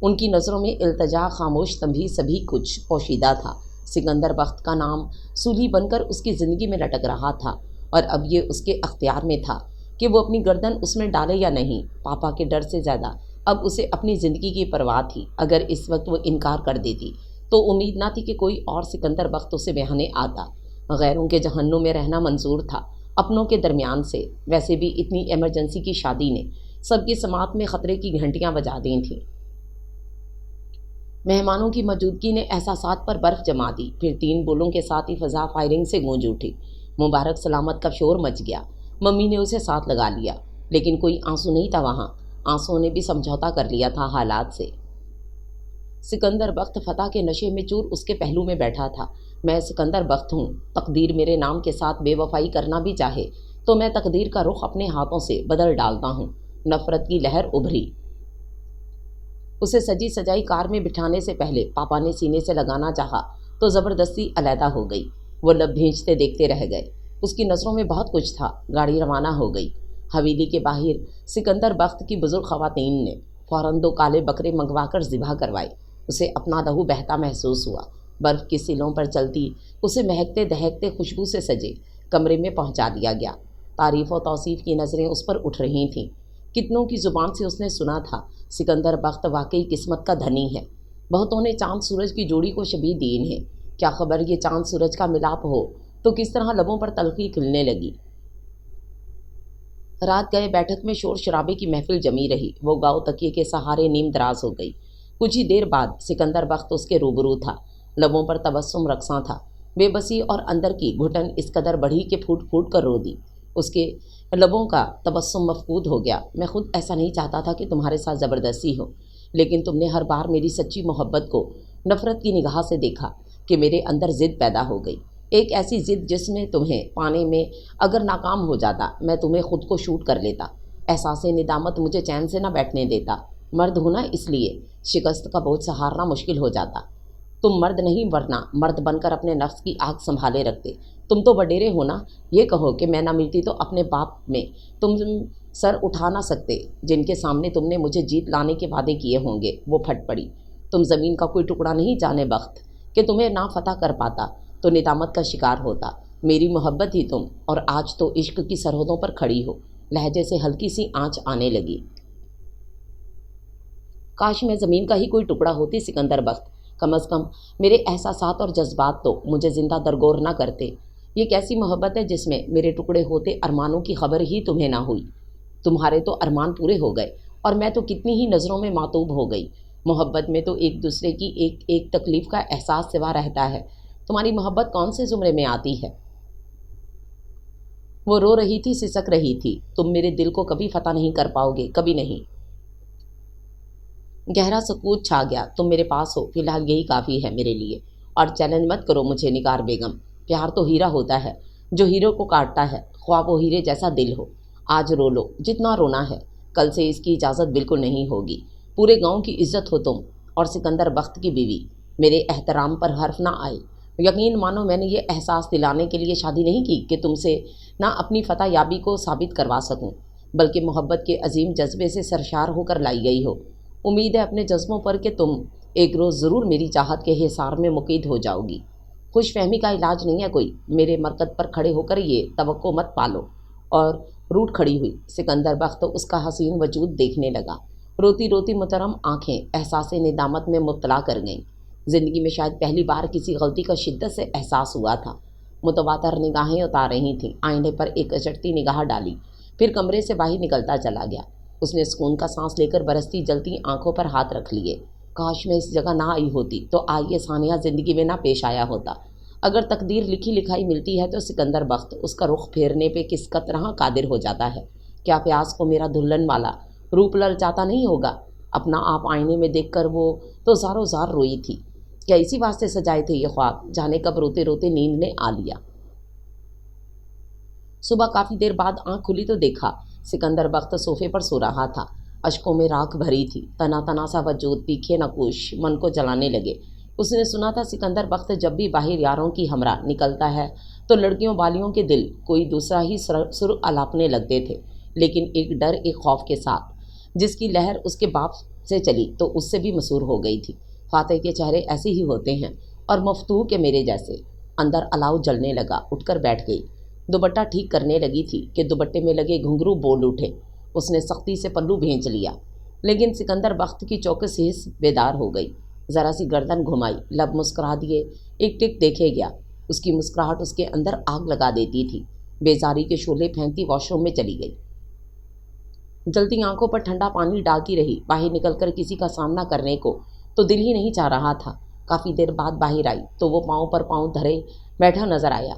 ان کی نظروں میں التجا، خاموش تنبیہ، سبھی کچھ پوشیدہ تھا۔ سکندر بخت کا نام سولی بن کر اس کی زندگی میں لٹک رہا تھا، اور اب یہ اس کے اختیار میں تھا کہ وہ اپنی گردن اس میں ڈالے یا نہیں۔ پاپا کے ڈر سے زیادہ اب اسے اپنی زندگی کی پرواہ تھی۔ اگر اس وقت وہ انکار کر دیتی تو امید نہ تھی کہ کوئی اور سکندر بخت اسے بہانے آتا۔ غیروں کے جہنم میں رہنا منظور تھا، اپنوں کے درمیان سے۔ ویسے بھی اتنی ایمرجنسی کی شادی نے سب کی سماعت میں خطرے کی گھنٹیاں بجا دی تھیں۔ مہمانوں کی موجودگی نے احساسات پر برف جما دی۔ پھر 3 بولوں کے ساتھ ہی فضا فائرنگ سے گونج اٹھی۔ مبارک سلامت کا شور مچ گیا۔ ممی نے اسے ساتھ لگا لیا، لیکن کوئی آنسو نہیں تھا وہاں۔ آنسو نے بھی سمجھوتا کر لیا تھا حالات سے۔ سکندر بخت فتح کے نشے میں چور اس کے پہلو میں بیٹھا تھا۔ میں سکندر بخت ہوں۔ تقدیر میرے نام کے ساتھ بے وفائی کرنا بھی چاہے تو میں تقدیر کا رخ اپنے ہاتھوں سے بدل ڈالتا ہوں۔ نفرت کی لہر ابھری۔ اسے سجی سجائی کار میں بٹھانے سے پہلے پاپا نے سینے سے لگانا چاہا تو زبردستی علیحدہ ہو گئی۔ وہ لب بھینچتے دیکھتے رہ گئے۔ اس کی نظروں میں بہت کچھ تھا۔ گاڑی روانہ ہو گئی۔ حویلی کے باہر سکندر بخت کی بزرگ خواتین نے فوراً 2 کالے بکرے منگوا کر ذبح کروائے۔ اسے اپنا لہو بہتا محسوس ہوا۔ برف کی سیلوں پر چلتی اسے مہکتے دہکتے خوشبو سے سجے کمرے میں پہنچا دیا گیا۔ تعریف و توصیف کی نظریں اس پر اٹھ رہی تھیں۔ کتنوں کی زبان سے اس نے سنا تھا سکندر بخت واقعی قسمت کا دھنی ہے۔ بہتوں نے چاند سورج کی جوڑی کو شبیہ دی انہیں۔ کیا خبر یہ چاند سورج کا ملاپ ہو تو کس طرح لبوں پر تلخی کھلنے لگی۔ رات گئے بیٹھک میں شور شرابے کی محفل جمی رہی۔ وہ گاؤ تکیے کے سہارے نیم دراز ہو گئی۔ کچھ ہی دیر بعد سکندر بخت اس کے روبرو تھا۔ لبوں پر تبسم رقصاں تھا۔ بے بسی اور اندر کی گھٹن اس قدر بڑھی کہ پھوٹ پھوٹ کر رو دی۔ اس کے لبوں کا تبسم مفقود ہو گیا۔ میں خود ایسا نہیں چاہتا تھا کہ تمہارے ساتھ زبردستی ہو، لیکن تم نے ہر بار میری سچی محبت کو نفرت کی نگاہ سے دیکھا کہ میرے اندر ضد پیدا ہو گئی، ایک ایسی ضد جس میں تمہیں پانے میں اگر ناکام ہو جاتا میں تمہیں خود کو شوٹ کر لیتا۔ احساس ندامت مجھے چین سے نہ بیٹھنے دیتا۔ مرد ہونا اس لیے شکست کا بوجھ سہارنا مشکل ہو جاتا۔ تم مرد نہیں ورنہ مرد بن کر اپنے نفس کی آگ سنبھالے رکھتے۔ تم تو وڈیرے ہو نا، یہ کہو کہ میں نہ ملتی تو اپنے باپ میں تم سر اٹھا نہ سکتے، جن کے سامنے تم نے مجھے جیت لانے کے وعدے کیے ہوں گے وہ پھٹ پڑی۔ تم زمین کا کوئی ٹکڑا نہیں جانے بخت کہ تمہیں نہ فتح کر پاتا تو ندامت کا شکار ہوتا۔ میری محبت ہی تم، اور آج تو عشق کی سرحدوں پر کھڑی ہو۔ لہجے سے ہلکی سی آنچ آنے لگی۔ کاش میں زمین کا ہی کوئی ٹکڑا ہوتی سکندر بخت، کم از کم میرے احساسات اور جذبات تو مجھے زندہ درگور نہ کرتے۔ یہ کیسی محبت ہے جس میں میرے ٹکڑے ہوتے ارمانوں کی خبر ہی تمہیں نہ ہوئی؟ تمہارے تو ارمان پورے ہو گئے اور میں تو کتنی ہی نظروں میں معطوب ہو گئی۔ محبت میں تو ایک دوسرے کی ایک ایک تکلیف کا احساس سوا رہتا ہے۔ تمہاری محبت کون سے زمرے میں آتی ہے؟ وہ رو رہی تھی، سسک رہی تھی۔ تم میرے دل کو کبھی فتح نہیں کر پاؤ گے، کبھی نہیں۔ گہرا سکوت چھا گیا۔ تم میرے پاس ہو، فی الحال یہی کافی ہے میرے لیے، اور چیلنج مت کرو مجھے نگار بیگم۔ پیار تو ہیرا ہوتا ہے جو ہیرو کو کاٹتا ہے، خواہ وہ ہیرے جیسا دل ہو۔ آج رو لو جتنا رونا ہے، کل سے اس کی اجازت بالکل نہیں ہوگی۔ پورے گاؤں کی عزت ہو تم اور سکندر بخت کی بیوی، میرے احترام پر حرف نہ آئے۔ یقین مانو میں نے یہ احساس دلانے کے لیے شادی نہیں کی کہ تم سے نہ اپنی فتح یابی کو ثابت کروا سکوں، بلکہ محبت کے عظیم جذبے سے سرشار ہو کر لائی گئی ہو۔ امید ہے اپنے جذبوں پر کہ تم ایک روز ضرور میری چاہت کے حصار میں مقید ہو جاؤ گی۔ خوش فہمی کا علاج نہیں ہے کوئی۔ میرے مرکز پر کھڑے ہو کر یہ توقع مت پالو۔ اور روٹ کھڑی ہوئی سکندر بخت اس کا حسین وجود دیکھنے لگا۔ روتی روتی محترم آنکھیں احساس ندامت میں مبتلا کر گئیں۔ زندگی میں شاید پہلی بار کسی غلطی کا شدت سے احساس ہوا تھا۔ متواتر نگاہیں اتار رہی تھیں، آئینے پر ایک اچٹتی نگاہ ڈالی، پھر کمرے سے باہر نکلتا چلا گیا۔ اس نے سکون کا سانس لے کر برستی جلتی آنکھوں پر ہاتھ رکھ لیے۔ کاش میں اس جگہ نہ آئی ہوتی تو آج یہ سانحہ زندگی میں نہ پیش آیا ہوتا۔ اگر تقدیر لکھی لکھائی ملتی ہے تو سکندر بخت اس کا رخ پھیرنے پہ کس طرح قادر ہو جاتا ہے۔ کیا پیاس کو میرا دلہن والا روپ للچاتا نہیں ہوگا؟ اپنا آپ آئینے میں دیکھ کر وہ تو زاروں زار روئی تھی۔ کیا اسی واسطے سجائے تھے یہ خواب؟ جانے کب روتے روتے نیند نے آ لیا۔ صبح کافی دیر بعد آنکھ کھلی تو دیکھا سکندر بخت صوفے پر سو رہا تھا۔ اشکوں میں راکھ بھری تھی، تنا تنا سا وجود، تیکھے نقوش من کو جلانے لگے۔ اس نے سنا تھا سکندر بخت جب بھی باہر یاروں کی ہمراہ نکلتا ہے تو لڑکیوں والیوں کے دل کوئی دوسرا ہی سر الاپنے لگتے تھے، لیکن ایک ڈر، ایک خوف کے ساتھ، جس کی لہر اس کے باپ سے چلی تو اس سے بھی مسحور ہو گئی تھی۔ فاتح کے چہرے ایسے ہی ہوتے ہیں، اور مفتوح کے میرے جیسے۔ اندر الاؤ جلنے لگا، اٹھ کر بیٹھ گئی۔ دوپٹہ ٹھیک کرنے لگی تھی کہ دوپٹے میں لگے گھنگرو بول اٹھے۔ اس نے سختی سے پلو بھینچ لیا، لیکن سکندر بخت کی چوکس حس بیدار ہو گئی۔ ذرا سی گردن گھمائی، لب مسکرا دیے، ایک ٹک دیکھے گیا۔ اس کی مسکراہٹ اس کے اندر آگ لگا دیتی تھی۔ بیزاری کے شعلے پھینکتی واش روم میں چلی گئی۔ جلتی آنکھوں پر ٹھنڈا پانی ڈالتی رہی۔ باہر نکل کر کسی کا سامنا کرنے کو تو دل ہی نہیں چاہ رہا تھا۔ کافی دیر بعد باہر آئی تو وہ پاؤں پر پاؤں دھرے بیٹھا نظر آیا۔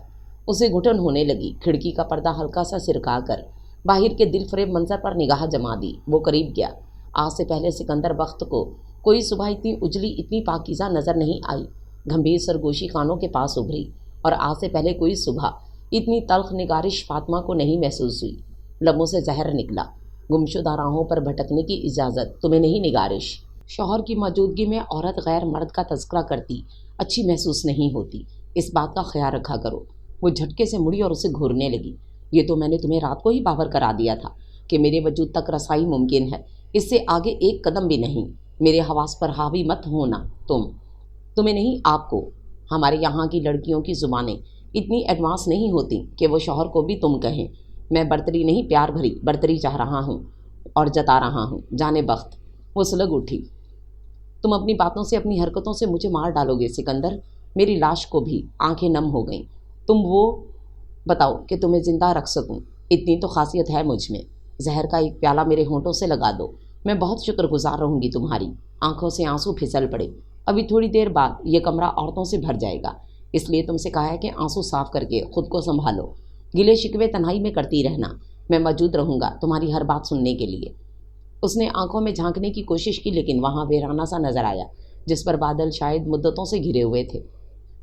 اسے گھٹن ہونے لگی۔ کھڑکی کا پردہ ہلکا سا سرکا کر باہر کے دل فریب منظر پر نگاہ جما دی۔ وہ قریب گیا۔ آج سے پہلے سکندر بخت کو کوئی صبح اتنی اجلی، اتنی پاکیزہ نظر نہیں آئی۔ گھمبیر سرگوشی کانوں کے پاس ابھری، اور آج سے پہلے کوئی صبح اتنی تلخ نگارش فاطمہ کو نہیں محسوس ہوئی۔ لبوں سے زہر نکلا۔ گمشدہ راہوں پر بھٹکنے کی اجازت تمہیں نہیں نگارش۔ شوہر کی موجودگی میں عورت غیر مرد کا تذکرہ کرتی اچھی محسوس نہیں ہوتی، اس بات کا خیال رکھا کرو۔ وہ جھٹکے سے مڑی اور اسے گھورنے لگی۔ یہ تو میں نے تمہیں رات کو ہی باور کرا دیا تھا کہ میرے وجود تک رسائی ممکن ہے، اس سے آگے ایک قدم بھی نہیں۔ میرے حواس پر حاوی مت ہونا تمہیں نہیں، آپ کو۔ ہمارے یہاں کی لڑکیوں کی زبانیں اتنی ایڈوانس نہیں ہوتی کہ وہ شوہر کو بھی تم کہیں۔ میں برتری نہیں، پیار بھری برتری چاہ رہا ہوں اور جتا رہا ہوں۔ جانے بخت، وہ سلگ اٹھی۔ تم اپنی باتوں سے، اپنی حرکتوں سے مجھے مار ڈالو گے سکندر۔ میری لاش کو بھی آنکھیں نم ہو گئیں۔ تم وہ بتاؤ کہ تمہیں زندہ رکھ سکوں، اتنی تو خاصیت ہے مجھ میں۔ زہر کا ایک پیالہ میرے ہونٹوں سے لگا دو، میں بہت شکر گزار رہوں گی تمہاری۔ آنکھوں سے آنسو پھسل پڑے۔ ابھی تھوڑی دیر بعد یہ کمرہ عورتوں سے بھر جائے گا، اس لیے تم سے کہا ہے کہ آنسو صاف کر کے خود کو سنبھالو۔ گلے شکوے تنہائی میں کرتی رہنا، میں موجود رہوں گا تمہاری ہر بات سننے کے لیے۔ اس نے آنکھوں میں جھانکنے کی کوشش کی لیکن وہاں ویرانہ سا نظر آیا جس پر بادل شاید مدتوں سے گھرے ہوئے تھے۔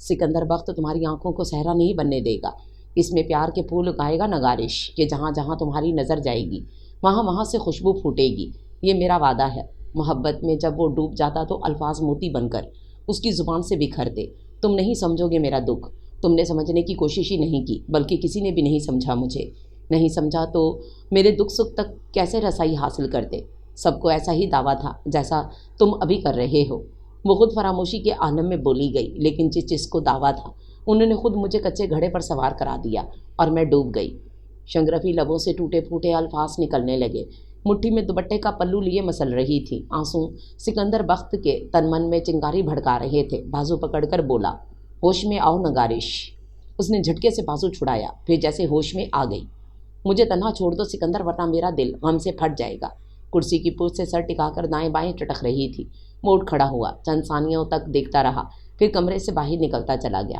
سکندر بخت تمہاری آنکھوں کو صحرا نہیں بننے دے گا، اس میں پیار کے پھول اگائے گا نگارش کہ جہاں جہاں تمہاری نظر جائے گی وہاں وہاں سے خوشبو پھوٹے گی، یہ میرا وعدہ ہے۔ محبت میں جب وہ ڈوب جاتا تو الفاظ موتی بن کر اس کی زبان سے بکھرتے۔ تم نہیں سمجھو گے میرا دکھ، تم نے سمجھنے کی کوشش ہی نہیں کی، بلکہ کسی نے بھی نہیں سمجھا مجھے۔ نہیں سمجھا تو میرے دکھ سکھ تک کیسے رسائی حاصل کرتے؟ سب کو ایسا ہی دعویٰ تھا جیسا تم ابھی کر رہے ہو۔ وہ خود فراموشی کے عالم میں بولی گئی، لیکن جس کو دعویٰ تھا انہوں نے خود مجھے کچے گھڑے پر سوار کرا دیا اور میں ڈوب گئی۔ شنگرفی لبوں سے ٹوٹے پھوٹے الفاظ نکلنے لگے، مٹھی میں دوپٹے کا پلو لیے مسل رہی تھی۔ آنسو سکندر بخت کے تن من میں چنگاری بھڑکا رہے تھے۔ بازو پکڑ کر بولا، ہوش میں آؤ نگارش۔ اس نے جھٹکے سے بازو چھڑایا، پھر جیسے ہوش میں آ گئی۔ مجھے تنہا چھوڑ دو سکندر، ورنہ میرا دل غم سے پھٹ جائے گا۔ کرسی کی پشت سے سر ٹکا کر دائیں بائیں چٹک رہی تھی۔ وہ اٹھ کھڑا ہوا، چند ثانیوں تک دیکھتا رہا، پھر کمرے سے باہر نکلتا چلا گیا۔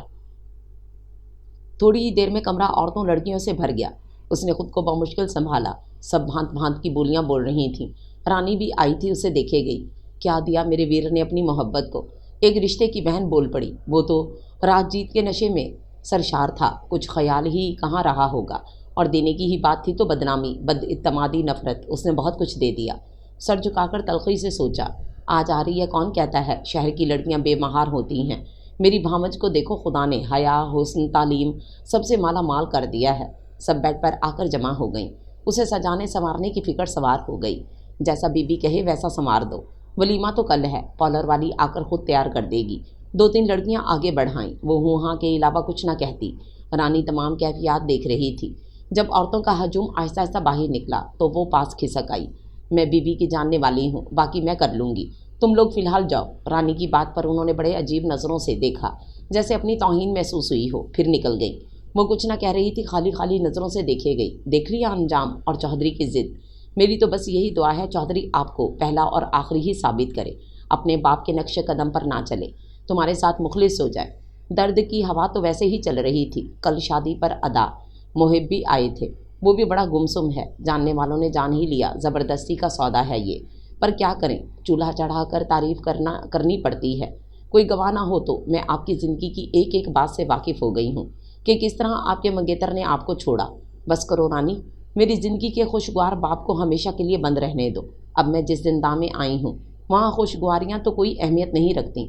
تھوڑی ہی دیر میں کمرہ عورتوں لڑکیوں سے بھر گیا۔ اس نے خود کو بمشکل سنبھالا، سب بھانت بھانت کی بولیاں بول رہی تھیں۔ رانی بھی آئی تھی، اسے دیکھے گئی۔ کیا دیا میرے ویر نے اپنی محبت کو؟ ایک رشتے کی بہن بول پڑی۔ وہ تو رات جیت کے نشے میں سرشار تھا، کچھ خیال ہی کہاں رہا ہوگا، اور دینے کی ہی بات تھی تو بدنامی، بد اعتمادی، نفرت، اس نے بہت کچھ دے دیا۔ سر جھکا کر تلخی سے سوچا، آج آ رہی ہے، کون کہتا ہے شہر کی لڑکیاں بے مہار ہوتی ہیں؟ میری بھانوج کو دیکھو، خدا نے حیا، حسن، تعلیم سب سے مالا مال کر دیا ہے۔ سب بیڈ پر آ کر جمع ہو گئیں۔ اسے سجانے سنوارنے کی فکر سوار ہو گئی۔ جیسا بی بی کہے ویسا سنوار دو، ولیمہ تو کل ہے، پارلر والی آ کر خود تیار کر دے گی۔ دو تین لڑکیاں آگے بڑھائیں، وہ ہوں ہاں کے علاوہ کچھ نہ کہتی۔ رانی تمام کیفیات دیکھ رہی تھی۔ جب عورتوں کا ہجوم آہستہ آہستہ باہر نکلا تو وہ پاس کھسک آئی۔ میں بی بی کی جاننے والی ہوں، باقی میں کر لوں گی، تم لوگ فی الحال جاؤ۔ رانی کی بات پر انہوں نے بڑے عجیب نظروں سے دیکھا، جیسے اپنی توہین محسوس ہوئی ہو، پھر نکل گئی۔ وہ کچھ نہ کہہ رہی تھی، خالی خالی نظروں سے دیکھے گئی۔ دیکھ لیا انجام اور چودھری کی ضد۔ میری تو بس یہی دعا ہے چودھری آپ کو پہلا اور آخری ہی ثابت کرے، اپنے باپ کے نقش قدم پر نہ چلے، تمہارے ساتھ مخلص ہو جائے۔ درد کی ہوا تو ویسے ہی چل رہی تھی۔ کل شادی پر ادا محب بھی آئے تھے، وہ بھی بڑا گمسم ہے، جاننے والوں نے جان ہی لیا، زبردستی کا سودا ہے یہ۔ پر کیا کریں، چولہا چڑھا کر تعریف کرنی پڑتی ہے۔ کوئی گواہ نہ ہو تو میں آپ کی زندگی کی ایک ایک بات سے واقف ہو گئی ہوں کہ کس طرح آپ کے منگیتر نے آپ کو چھوڑا۔ بس کرو رانی، میری زندگی کے خوشگوار باپ کو ہمیشہ کے لیے بند رہنے دو۔ اب میں جس زندہ میں آئی ہوں وہاں خوشگواریاں تو کوئی اہمیت نہیں رکھتی۔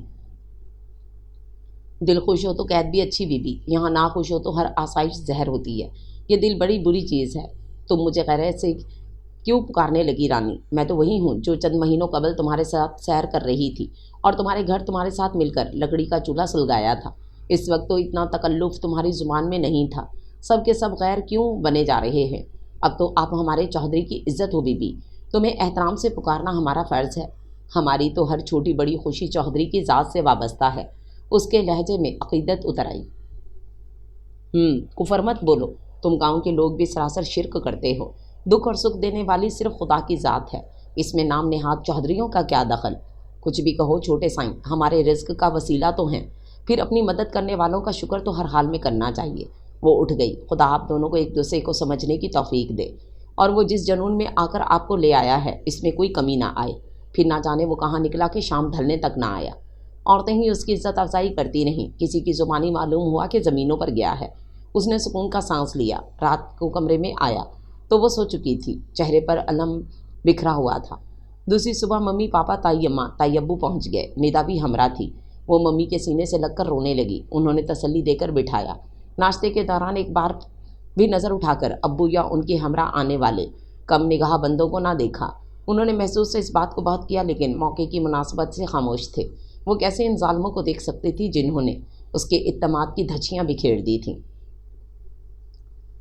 دل خوش ہو تو قید بھی اچھی بی بی، یہاں نہ خوش ہو تو ہر آسائش زہر ہوتی ہے۔ یہ دل بڑی بری چیز ہے۔ تم مجھے غیرت سے کیوں پکارنے لگی رانی؟ میں تو وہی ہوں جو چند مہینوں قبل تمہارے ساتھ سیر کر رہی تھی اور تمہارے گھر تمہارے ساتھ مل کر لکڑی کا چولہا سلگایا تھا۔ اس وقت تو اتنا تکلف تمہاری زبان میں نہیں تھا۔ سب کے سب غیر کیوں بنے جا رہے ہیں؟ اب تو آپ ہمارے چودھری کی عزت ہو بی بی، تمہیں احترام سے پکارنا ہمارا فرض ہے۔ ہماری تو ہر چھوٹی بڑی خوشی چودھری کی ذات سے وابستہ ہے۔ اس کے لہجے میں عقیدت اتر آئی۔ کفر مت بولو، تم گاؤں کے لوگ بھی سراسر شرک کرتے ہو۔ دکھ اور سکھ دینے والی صرف خدا کی ذات ہے، اس میں نام نہاد چودھریوں کا کیا دخل؟ کچھ بھی کہو چھوٹے سائیں، ہمارے رزق کا وسیلہ تو ہیں، پھر اپنی مدد کرنے والوں کا شکر تو ہر حال میں کرنا چاہیے۔ وہ اٹھ گئی۔ خدا آپ دونوں کو ایک دوسرے کو سمجھنے کی توفیق دے، اور وہ جس جنون میں آ کر آپ کو لے آیا ہے اس میں کوئی کمی نہ آئے۔ پھر نہ جانے وہ کہاں نکلا کہ شام ڈھلنے تک نہ آیا۔ عورتیں ہی اس کی عزت افزائی کرتی نہیں، کسی کی زبانی معلوم ہوا کہ زمینوں پر گیا ہے۔ اس نے سکون کا سانس لیا۔ رات کو کمرے میں آیا تو وہ سو چکی تھی، چہرے پر الم بکھرا ہوا تھا۔ دوسری صبح ممی پاپا تائی اماں تائی ابو پہنچ گئے، ندا بھی ہمراہ تھی۔ وہ ممی کے سینے سے لگ کر رونے لگی۔ انہوں نے تسلی دے کر بٹھایا۔ ناشتے کے دوران ایک بار بھی نظر اٹھا کر ابو یا ان کے ہمراہ آنے والے کم نگاہ بندوں کو نہ دیکھا۔ انہوں نے محسوس اس بات کو بہت کیا، لیکن موقع کی مناسبت سے خاموش تھے۔ وہ کیسے ان ظالموں کو دیکھ سکتی تھی جنہوں نے اس کے اعتماد کی دھچیاں بکھیر دی تھیں۔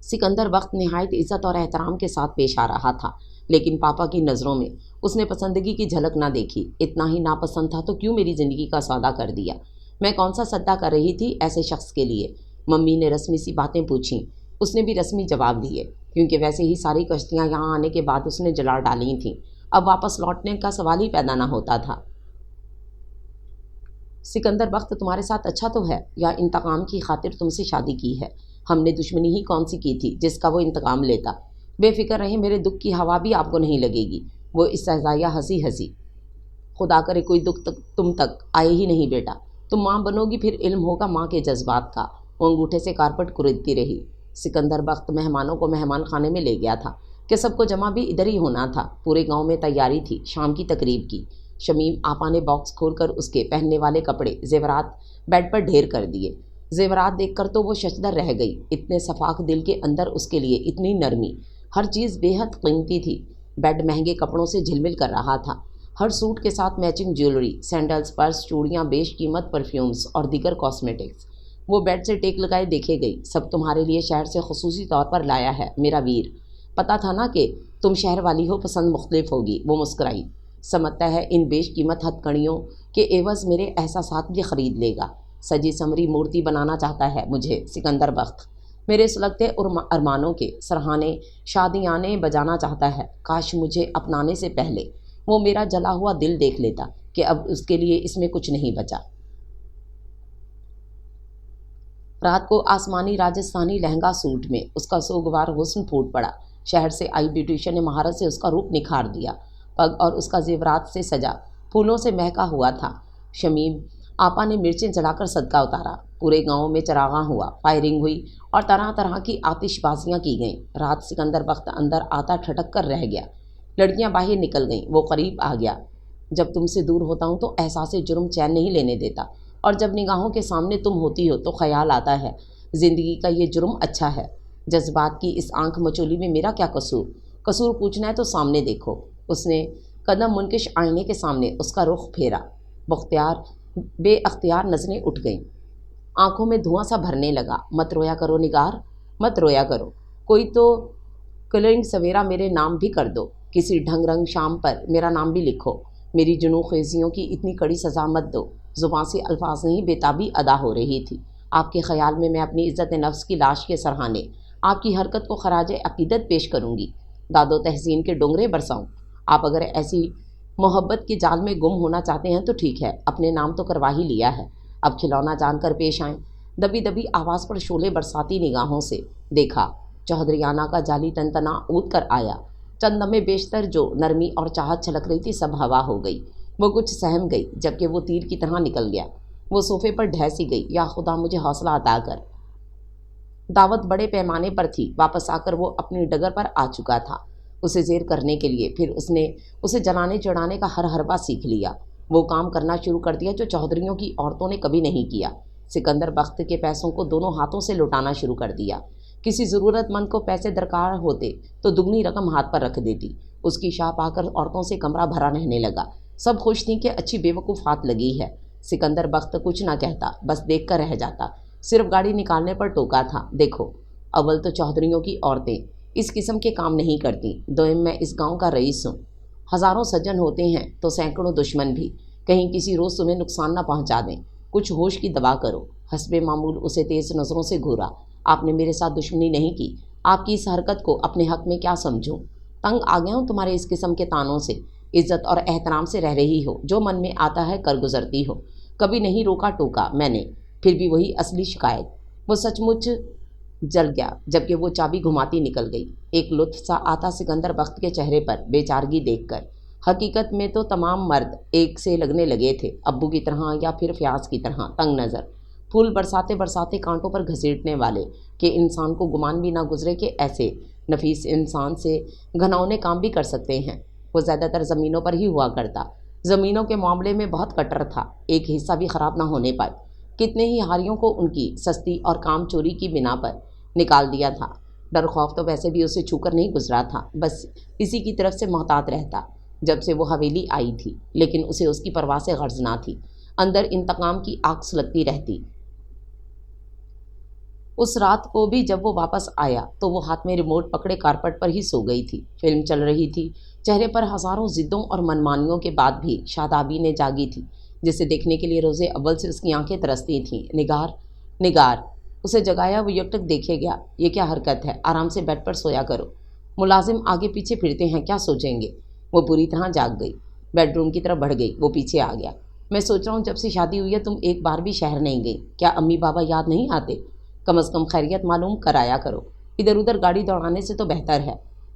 سکندر وقت نہایت عزت اور احترام کے ساتھ پیش آ رہا تھا، لیکن پاپا کی نظروں میں اس نے پسندگی کی جھلک نہ دیکھی۔ اتنا ہی ناپسند تھا تو کیوں میری زندگی کا سودا کر دیا؟ میں کون سا سدا کر رہی تھی ایسے شخص کے لیے؟ ممی نے رسمی سی باتیں پوچھیں، اس نے بھی رسمی جواب دیے، کیونکہ ویسے ہی ساری کشتیاں یہاں آنے کے بعد اس نے جلا ڈالی تھیں، اب واپس لوٹنے کا سوال ہی پیدا نہ ہوتا تھا۔ سکندر بخت تمہارے ساتھ اچھا تو ہے، یا انتقام کی خاطر تم سے شادی کی ہے؟ ہم نے دشمنی ہی کون سی کی تھی جس کا وہ انتقام لیتا؟ بے فکر رہیں، میرے دکھ کی ہوا بھی آپ کو نہیں لگے گی۔ وہ استہزائیہ ہنسی ہنسی۔ خدا کرے کوئی دکھ تم تک آئے ہی نہیں بیٹا، تم ماں بنو گی پھر علم ہوگا ماں کے جذبات کا۔ وہ انگوٹھے سے کارپٹ کریدتی رہی۔ سکندر بخت مہمانوں کو مہمان خانے میں لے گیا تھا کہ سب کو جمع بھی ادھر ہی ہونا تھا۔ پورے گاؤں میں تیاری تھی شام کی تقریب کی۔ شمیم آپا نے باکس کھول کر اس کے پہننے والے کپڑے زیورات بیڈ پر ڈھیر کر دیے۔ زیورات دیکھ کر تو وہ ششدر رہ گئی، اتنے صفاق دل کے اندر اس کے لیے اتنی نرمی، ہر چیز بے حد قیمتی تھی۔ بیڈ مہنگے کپڑوں سے جھلمل کر رہا تھا، ہر سوٹ کے ساتھ میچنگ جیولری، سینڈلز، پرس، چوڑیاں، بیش قیمت پرفیومز اور دیگر کاسمیٹکس۔ وہ بیڈ سے ٹیک لگائے دیکھے گئی۔ سب تمہارے لیے شہر سے خصوصی طور پر لایا ہے میرا ویر، پتہ تھا نا کہ تم شہر والی ہو، پسند مختلف ہوگی۔ وہ مسکرائی۔ سمجھتا ہے ان بیش قیمت ہتھ کڑیوں کے عوض میرے احساسات بھی خرید لے گا۔ سجی سمری مورتی بنانا چاہتا ہے مجھے سکندر بخت، میرے سلگتے ارمانوں کے سرہانے شادیانے بجانا چاہتا ہے۔ کاش مجھے اپنانے سے پہلے وہ میرا جلا ہوا دل دیکھ لیتا کہ اب اس کے لیے اس میں کچھ نہیں بچا۔ رات کو آسمانی راجستھانی لہنگا سوٹ میں اس کا سوگوار حسن پھوٹ پڑا۔ شہر سے آئی بیوٹیشین نے مہارت سے اس کا روپ نکھار دیا۔ پگ اور اس کا زیورات سے سجا، پھولوں سے مہکا ہوا تھا۔ شمیم آپا نے مرچیں جلا کر صدقہ اتارا۔ پورے گاؤں میں چراغاں ہوا، فائرنگ ہوئی اور طرح طرح کی آتش بازیاں کی گئیں۔ رات سکندر بخت اندر آتا ٹھٹک کر رہ گیا۔ لڑکیاں باہر نکل گئیں، وہ قریب آ گیا۔ جب تم سے دور ہوتا ہوں تو احساس جرم چین نہیں لینے دیتا، اور جب نگاہوں کے سامنے تم ہوتی ہو تو خیال آتا ہے زندگی کا یہ جرم اچھا ہے۔ جذبات کی اس آنکھ مچولی میں میرا کیا قصور؟ قصور پوچھنا ہے تو سامنے دیکھو۔ اس نے قدم منکش آئینے کے سامنے اس کا رخ پھیرا۔ بے اختیار نظریں اٹھ گئیں، آنکھوں میں دھواں سا بھرنے لگا۔ مت رویا کرو نگار، مت رویا کرو، کوئی تو کلنگ سویرا میرے نام بھی کر دو، کسی ڈھنگ رنگ شام پر میرا نام بھی لکھو۔ میری جنوں خیزیوں کی اتنی کڑی سزا مت دو۔ زباں سے الفاظ نہیں، بےتابی ادا ہو رہی تھی۔ آپ کے خیال میں میں اپنی عزت نفس کی لاش کے سرہانے آپ کی حرکت کو خراج عقیدت پیش کروں گی، داد و تحسین کے ڈونگرے برساؤں۔ آپ اگر ایسی محبت کے جال میں گم ہونا چاہتے ہیں تو ٹھیک ہے، اپنے نام تو کروا ہی لیا ہے، اب کھلونا جان کر پیش آئیں۔ دبی دبی آواز پر شعلے برساتی نگاہوں سے دیکھا۔ چودھریانہ کا جالی تنتنا اود کر آیا۔ چند دمے بیشتر جو نرمی اور چاہت چھلک رہی تھی سب ہوا ہو گئی۔ وہ کچھ سہم گئی، جبکہ وہ تیر کی طرح نکل گیا۔ وہ صوفے پر ڈھہ سی گئی۔ یا خدا مجھے حوصلہ عطا کر۔ دعوت بڑے پیمانے پر تھی، واپس آ کر وہ اپنی ڈگر پر آ چکا تھا اسے زیر کرنے کے لیے۔ پھر اس نے اسے جلانے چڑھانے کا ہر حربہ سیکھ لیا۔ وہ کام کرنا شروع کر دیا جو چودھریوں کی عورتوں نے کبھی نہیں کیا۔ سکندر بخت کے پیسوں کو دونوں ہاتھوں سے لوٹانا شروع کر دیا۔ کسی ضرورت مند کو پیسے درکار ہوتے تو دگنی رقم ہاتھ پر رکھ دیتی۔ اس کی شاپ آ کر عورتوں سے کمرہ بھرا رہنے لگا۔ سب خوش تھیں کہ اچھی بیوقوف ہاتھ لگی ہے۔ سکندر بخت کچھ نہ کہتا، بس دیکھ کر رہ جاتا۔ صرف گاڑی نکالنے پر ٹوکا تھا، دیکھو اول تو چودھریوں کی عورتیں اس قسم کے کام نہیں کرتی، دوئم میں اس گاؤں کا رئیس ہوں۔ ہزاروں سجن ہوتے ہیں تو سینکڑوں دشمن بھی، کہیں کسی روز تمہیں نقصان نہ پہنچا دیں۔ کچھ ہوش کی دوا کرو۔ حسب معمول اسے تیز نظروں سے گھورا۔ آپ نے میرے ساتھ دشمنی نہیں کی، آپ کی اس حرکت کو اپنے حق میں کیا سمجھوں؟ تنگ آ گیا ہوں تمہارے اس قسم کے تانوں سے۔ عزت اور احترام سے رہ رہی ہو، جو من میں آتا ہے کر گزرتی ہو، کبھی نہیں روکا ٹوکا میں نے۔ پھر بھی وہی اصلی شکایت۔ وہ سچ مچ جل گیا جبکہ وہ چابی گھماتی نکل گئی۔ ایک لطف سا آتا سکندر بخت کے چہرے پر بے چارگی دیکھ کر۔ حقیقت میں تو تمام مرد ایک سے لگنے لگے تھے، ابو کی طرح یا پھر فیاض کی طرح تنگ نظر، پھول برساتے برساتے کانٹوں پر گھسیٹنے والے، کہ انسان کو گمان بھی نہ گزرے کہ ایسے نفیس انسان سے گھنونے کام بھی کر سکتے ہیں۔ وہ زیادہ تر زمینوں پر ہی ہوا کرتا، زمینوں کے معاملے میں بہت کٹر تھا، ایک حصہ بھی خراب نہ ہونے پائے۔ کتنے ہی ہاریوں کو ان کی سستی اور کام چوری کی بنا پر نکال دیا تھا۔ ڈر خوف تو ویسے بھی اسے چھو کر نہیں گزرا تھا، بس اسی کی طرف سے محتاط رہتا جب سے وہ حویلی آئی تھی، لیکن اسے اس کی پرواہ سے غرض نہ تھی۔ اندر انتقام کی آگ سلگتی رہتی۔ اس رات کو بھی جب وہ واپس آیا تو وہ ہاتھ میں ریموٹ پکڑے کارپٹ پر ہی سو گئی تھی۔ فلم چل رہی تھی، چہرے پر ہزاروں ضدوں اور منمانیوں کے بعد بھی شادابی نے جاگی تھی، جسے دیکھنے کے لیے روز اول سے اس کی آنکھیں ترستی تھیں۔ نگار، نگار! اسے جگایا، وہ یکٹک دیکھے گیا۔ یہ کیا حرکت ہے؟ آرام سے بیڈ پر سویا کرو۔ ملازم آگے پیچھے پھرتے ہیں، کیا سوچیں گے؟ وہ پوری طرح جاگ گئی، بیڈ روم کی طرف بڑھ گئی۔ وہ پیچھے آ گیا۔ میں سوچ رہا ہوں جب سے شادی ہوئی ہے تم ایک بار بھی شہر نہیں گئی، کیا امی بابا یاد نہیں آتے؟ کم از کم خیریت معلوم کرایا کرو، ادھر ادھر گاڑی دوڑانے سے تو بہتر ہے۔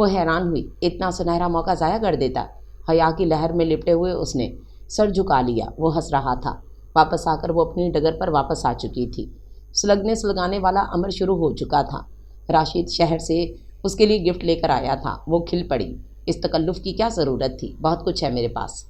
وہ حیران ہوئی، اتنا سنہرا موقع ضائع کر دیتا؟ حیا کی لہر میں لپٹے ہوئے اس نے سر جھکا لیا۔ وہ ہنس رہا تھا۔ واپس آ کر وہ اپنی ڈگر پر واپس آ چکی تھی۔ سلگنے سلگانے والا عمل شروع ہو چکا تھا۔ راشد شہر سے اس کے لیے گفٹ لے کر آیا تھا۔ وہ کھل پڑی۔ اس تکلف کی کیا ضرورت تھی؟ بہت کچھ ہے میرے پاس۔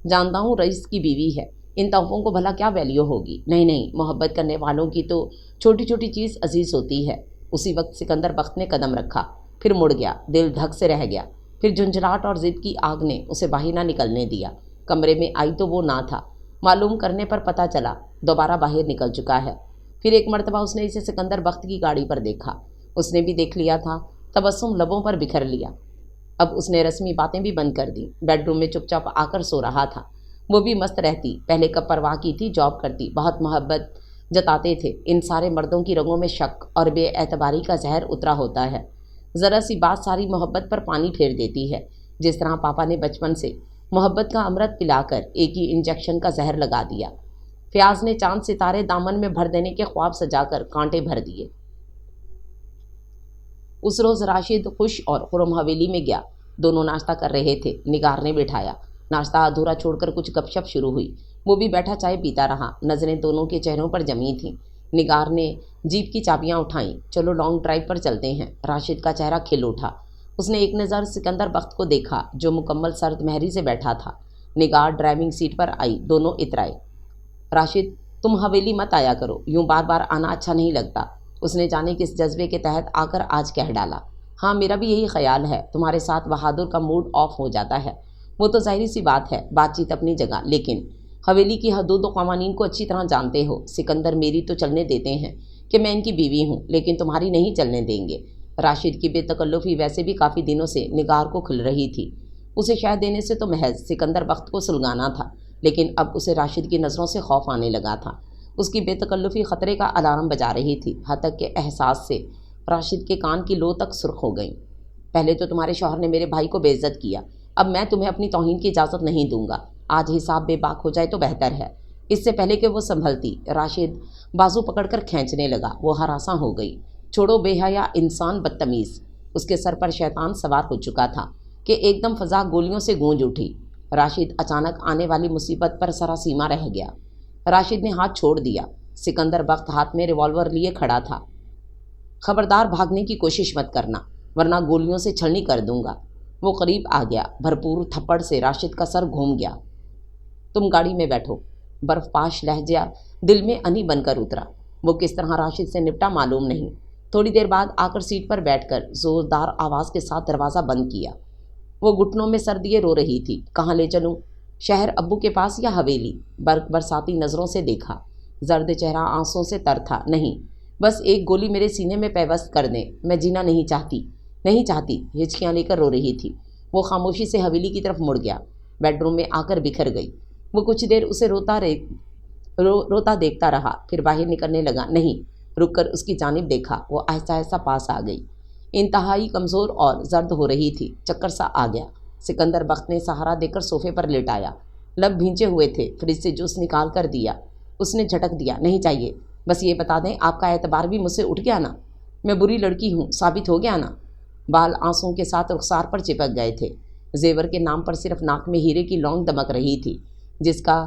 جانتا ہوں رئیس کی بیوی ہے، ان تحفوں کو بھلا کیا ویلیو ہوگی؟ نہیں نہیں، محبت کرنے والوں کی تو چھوٹی چھوٹی چیز عزیز ہوتی ہے۔ اسی وقت سکندر بخت نے قدم رکھا، پھر مڑ گیا۔ دل دھک سے رہ گیا۔ پھر جھنجھلاہٹ اور ضد کی آگ نے اسے باہر نہ نکلنے دیا۔ کمرے میں آئی تو وہ نہ تھا۔ معلوم کرنے پر پتہ چلا دوبارہ باہر نکل چکا ہے۔ پھر ایک مرتبہ اس نے اسے سکندر بخت کی گاڑی پر دیکھا۔ اس نے بھی دیکھ لیا تھا۔ تبسم لبوں پر بکھر لیا۔ اب اس نے رسمی باتیں بھی بند کر دیں۔ بیڈ روم میں چپ چاپ آ کر سو رہا تھا۔ وہ بھی مست رہتی، پہلے کب پرواہ کی تھی، جاب کرتی، بہت محبت جتاتے تھے۔ ان سارے مردوں کی رگوں میں شک اور بے اعتباری کا زہر اترا ہوتا ہے۔ ذرا سی بات ساری محبت پر پانی پھیر دیتی ہے، جس طرح پاپا نے بچپن سے محبت کا امرت پلا کر ایک ہی انجیکشن کا زہر لگا دیا۔ فیاض نے چاند ستارے دامن میں بھر دینے کے خواب سجا کر کانٹے بھر دیے۔ اس روز راشد خوش اور خرم حویلی میں گیا۔ دونوں ناشتہ کر رہے تھے۔ نگار نے بٹھایا۔ ناشتہ ادھورا چھوڑ کر کچھ گپ شپ شروع ہوئی۔ وہ بھی بیٹھا چائے پیتا رہا۔ نظریں دونوں کے چہروں پر جمی تھیں۔ نگار نے جیپ کی چابیاں اٹھائیں۔ چلو لانگ ڈرائیو پر چلتے ہیں۔ راشد کا چہرہ کھل اٹھا۔ اس نے ایک نظر سکندر بخت کو دیکھا جو مکمل سرد مہری سے بیٹھا تھا۔ نگار ڈرائیونگ سیٹ پر آئی۔ دونوں اترائے۔ راشد، تم حویلی مت آیا کرو، یوں بار بار آنا اچھا نہیں لگتا۔ اس نے جانے کس جذبے کے تحت آ کر آج کہہ ڈالا۔ ہاں میرا بھی یہی خیال ہے، تمہارے ساتھ بہادر کا موڈ آف ہو جاتا ہے۔ وہ تو ظاہری سی بات ہے، بات چیت اپنی جگہ، لیکن حویلی کی حدود و قوانین کو اچھی طرح جانتے ہو۔ سکندر میری تو چلنے دیتے ہیں کہ میں ان کی بیوی ہوں، لیکن تمہاری نہیں چلنے دیں گے۔ راشد کی بے تکلفی ویسے بھی کافی دنوں سے نگار کو کھل رہی تھی۔ اسے شہ دینے سے تو محض سکندر بخت کو سلگانا تھا، لیکن اب اسے راشد کی نظروں سے خوف آنے لگا تھا۔ اس کی بے تکلفی خطرے کا الارم بجا رہی تھی، حد تک کے احساس سے راشد کے کان کی لو تک سرخ ہو گئیں۔ پہلے تو تمہارے شوہر نے میرے بھائی کو بے عزت کیا، اب میں تمہیں اپنی توہین کی اجازت نہیں دوں گا۔ آج حساب بے باک ہو جائے تو بہتر ہے۔ اس سے پہلے کہ وہ سنبھلتی، راشد بازو پکڑ کر کھینچنے لگا۔ وہ ہراساں ہو گئی۔ چھوڑو بے حیا انسان، بدتمیز۔ اس کے سر پر شیطان سوار ہو چکا تھا کہ ایک دم فضا گولیوں سے گونج اٹھی۔ راشد اچانک آنے والی مصیبت پر سراسیما رہ گیا۔ راشد نے ہاتھ چھوڑ دیا۔ سکندر بخت ہاتھ میں ریوالور لیے کھڑا تھا۔ خبردار بھاگنے کی کوشش مت کرنا، ورنہ گولیوں سے چھلنی کر دوں گا۔ وہ قریب آ گیا۔ بھرپور تھپڑ سے راشد کا سر گھوم گیا۔ تم گاڑی میں بیٹھو۔ برف پاش لہجہ دل میں انی بن کر اترا۔ وہ کس طرح راشد سے نپٹا معلوم نہیں۔ تھوڑی دیر بعد آ کر سیٹ پر بیٹھ کر زوردار آواز کے ساتھ دروازہ بند کیا۔ وہ گھٹنوں میں سر دیے رو رہی تھی۔ کہاں لے چلوں؟ شہر ابو کے پاس یا حویلی؟ برق برساتی نظروں سے دیکھا۔ زرد چہرہ آنسوں سے تر تھا۔ نہیں، بس ایک گولی میرے سینے میں پیوست کر دیں، میں جینا نہیں چاہتی، نہیں چاہتی۔ ہچکیاں لے کر رو رہی تھی۔ وہ خاموشی سے حویلی کی طرف مڑ گیا۔ بیڈ روم میں آ کر بکھر گئی۔ وہ کچھ دیر اسے روتا دیکھتا رہا، پھر باہر نکلنے لگا۔ نہیں، رک کر اس کی جانب دیکھا۔ وہ آہستہ آہستہ پاس آ گئی۔ انتہائی کمزور اور زرد ہو رہی تھی۔ چکر سا آ گیا۔ سکندر بخت نے سہارا دے کر صوفے پر لٹایا۔ لب بھینچے ہوئے تھے۔ فریج سے جوس نکال کر دیا۔ اس نے جھٹک دیا۔ نہیں چاہیے، بس یہ بتا دیں آپ کا اعتبار بھی مجھ سے اٹھ گیا نا؟ میں بری لڑکی ہوں، ثابت ہو گیا نا؟ بال آنسوں کے ساتھ رخسار پر چپک گئے تھے۔ زیور کے نام پر صرف ناک میں ہیرے کی لونگ دمک رہی تھی، جس کا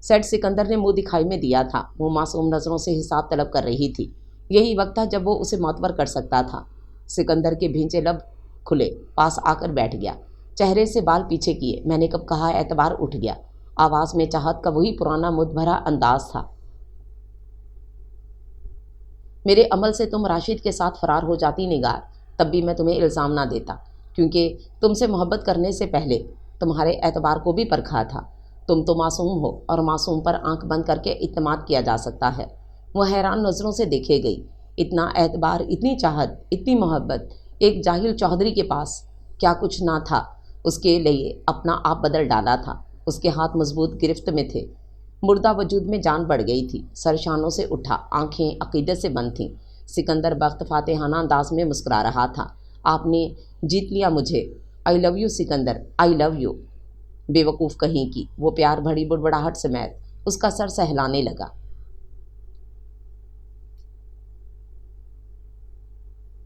سیٹ سکندر نے منہ دکھائی میں دیا تھا۔ وہ معصوم نظروں سے حساب طلب کر رہی تھی۔ یہی وقت تھا جب وہ اسے معتبر کر سکتا تھا۔ سکندر کے بھینچے لب کھلے، پاس آ کر بیٹھ گیا۔ چہرے سے بال پیچھے کیے۔ میں نے کب کہا اعتبار اٹھ گیا؟ آواز میں چاہت کا وہی پرانا مد بھرا انداز تھا۔ میرے عمل سے تم راشد کے ساتھ فرار ہو جاتی نگار، تب بھی میں تمہیں الزام نہ دیتا، کیونکہ تم سے محبت کرنے سے پہلے تمہارے اعتبار کو بھی پرکھا تھا۔ تم تو معصوم ہو، اور معصوم پر آنکھ بند کر کے اعتماد کیا جا سکتا ہے۔ وہ حیران نظروں سے دیکھے گئی۔ اتنا اعتبار، اتنی چاہت، اتنی محبت ایک جاہل چوہدری کے پاس کیا کچھ نہ تھا؟ اس کے لیے اپنا آپ بدل ڈالا تھا۔ اس کے ہاتھ مضبوط گرفت میں تھے۔ مردہ وجود میں جان بڑھ گئی تھی۔ سر شانوں سے اٹھا، آنکھیں عقیدت سے بند تھیں۔ سکندر بخت فاتحانہ انداز میں مسکرا رہا تھا۔ آپ نے جیت لیا مجھے۔ I love you Sikandar, I love you. بے وقوف کہیں کی۔ وہ پیار بھری بڑبڑاہٹ سمیت اس کا سر سہلانے لگا۔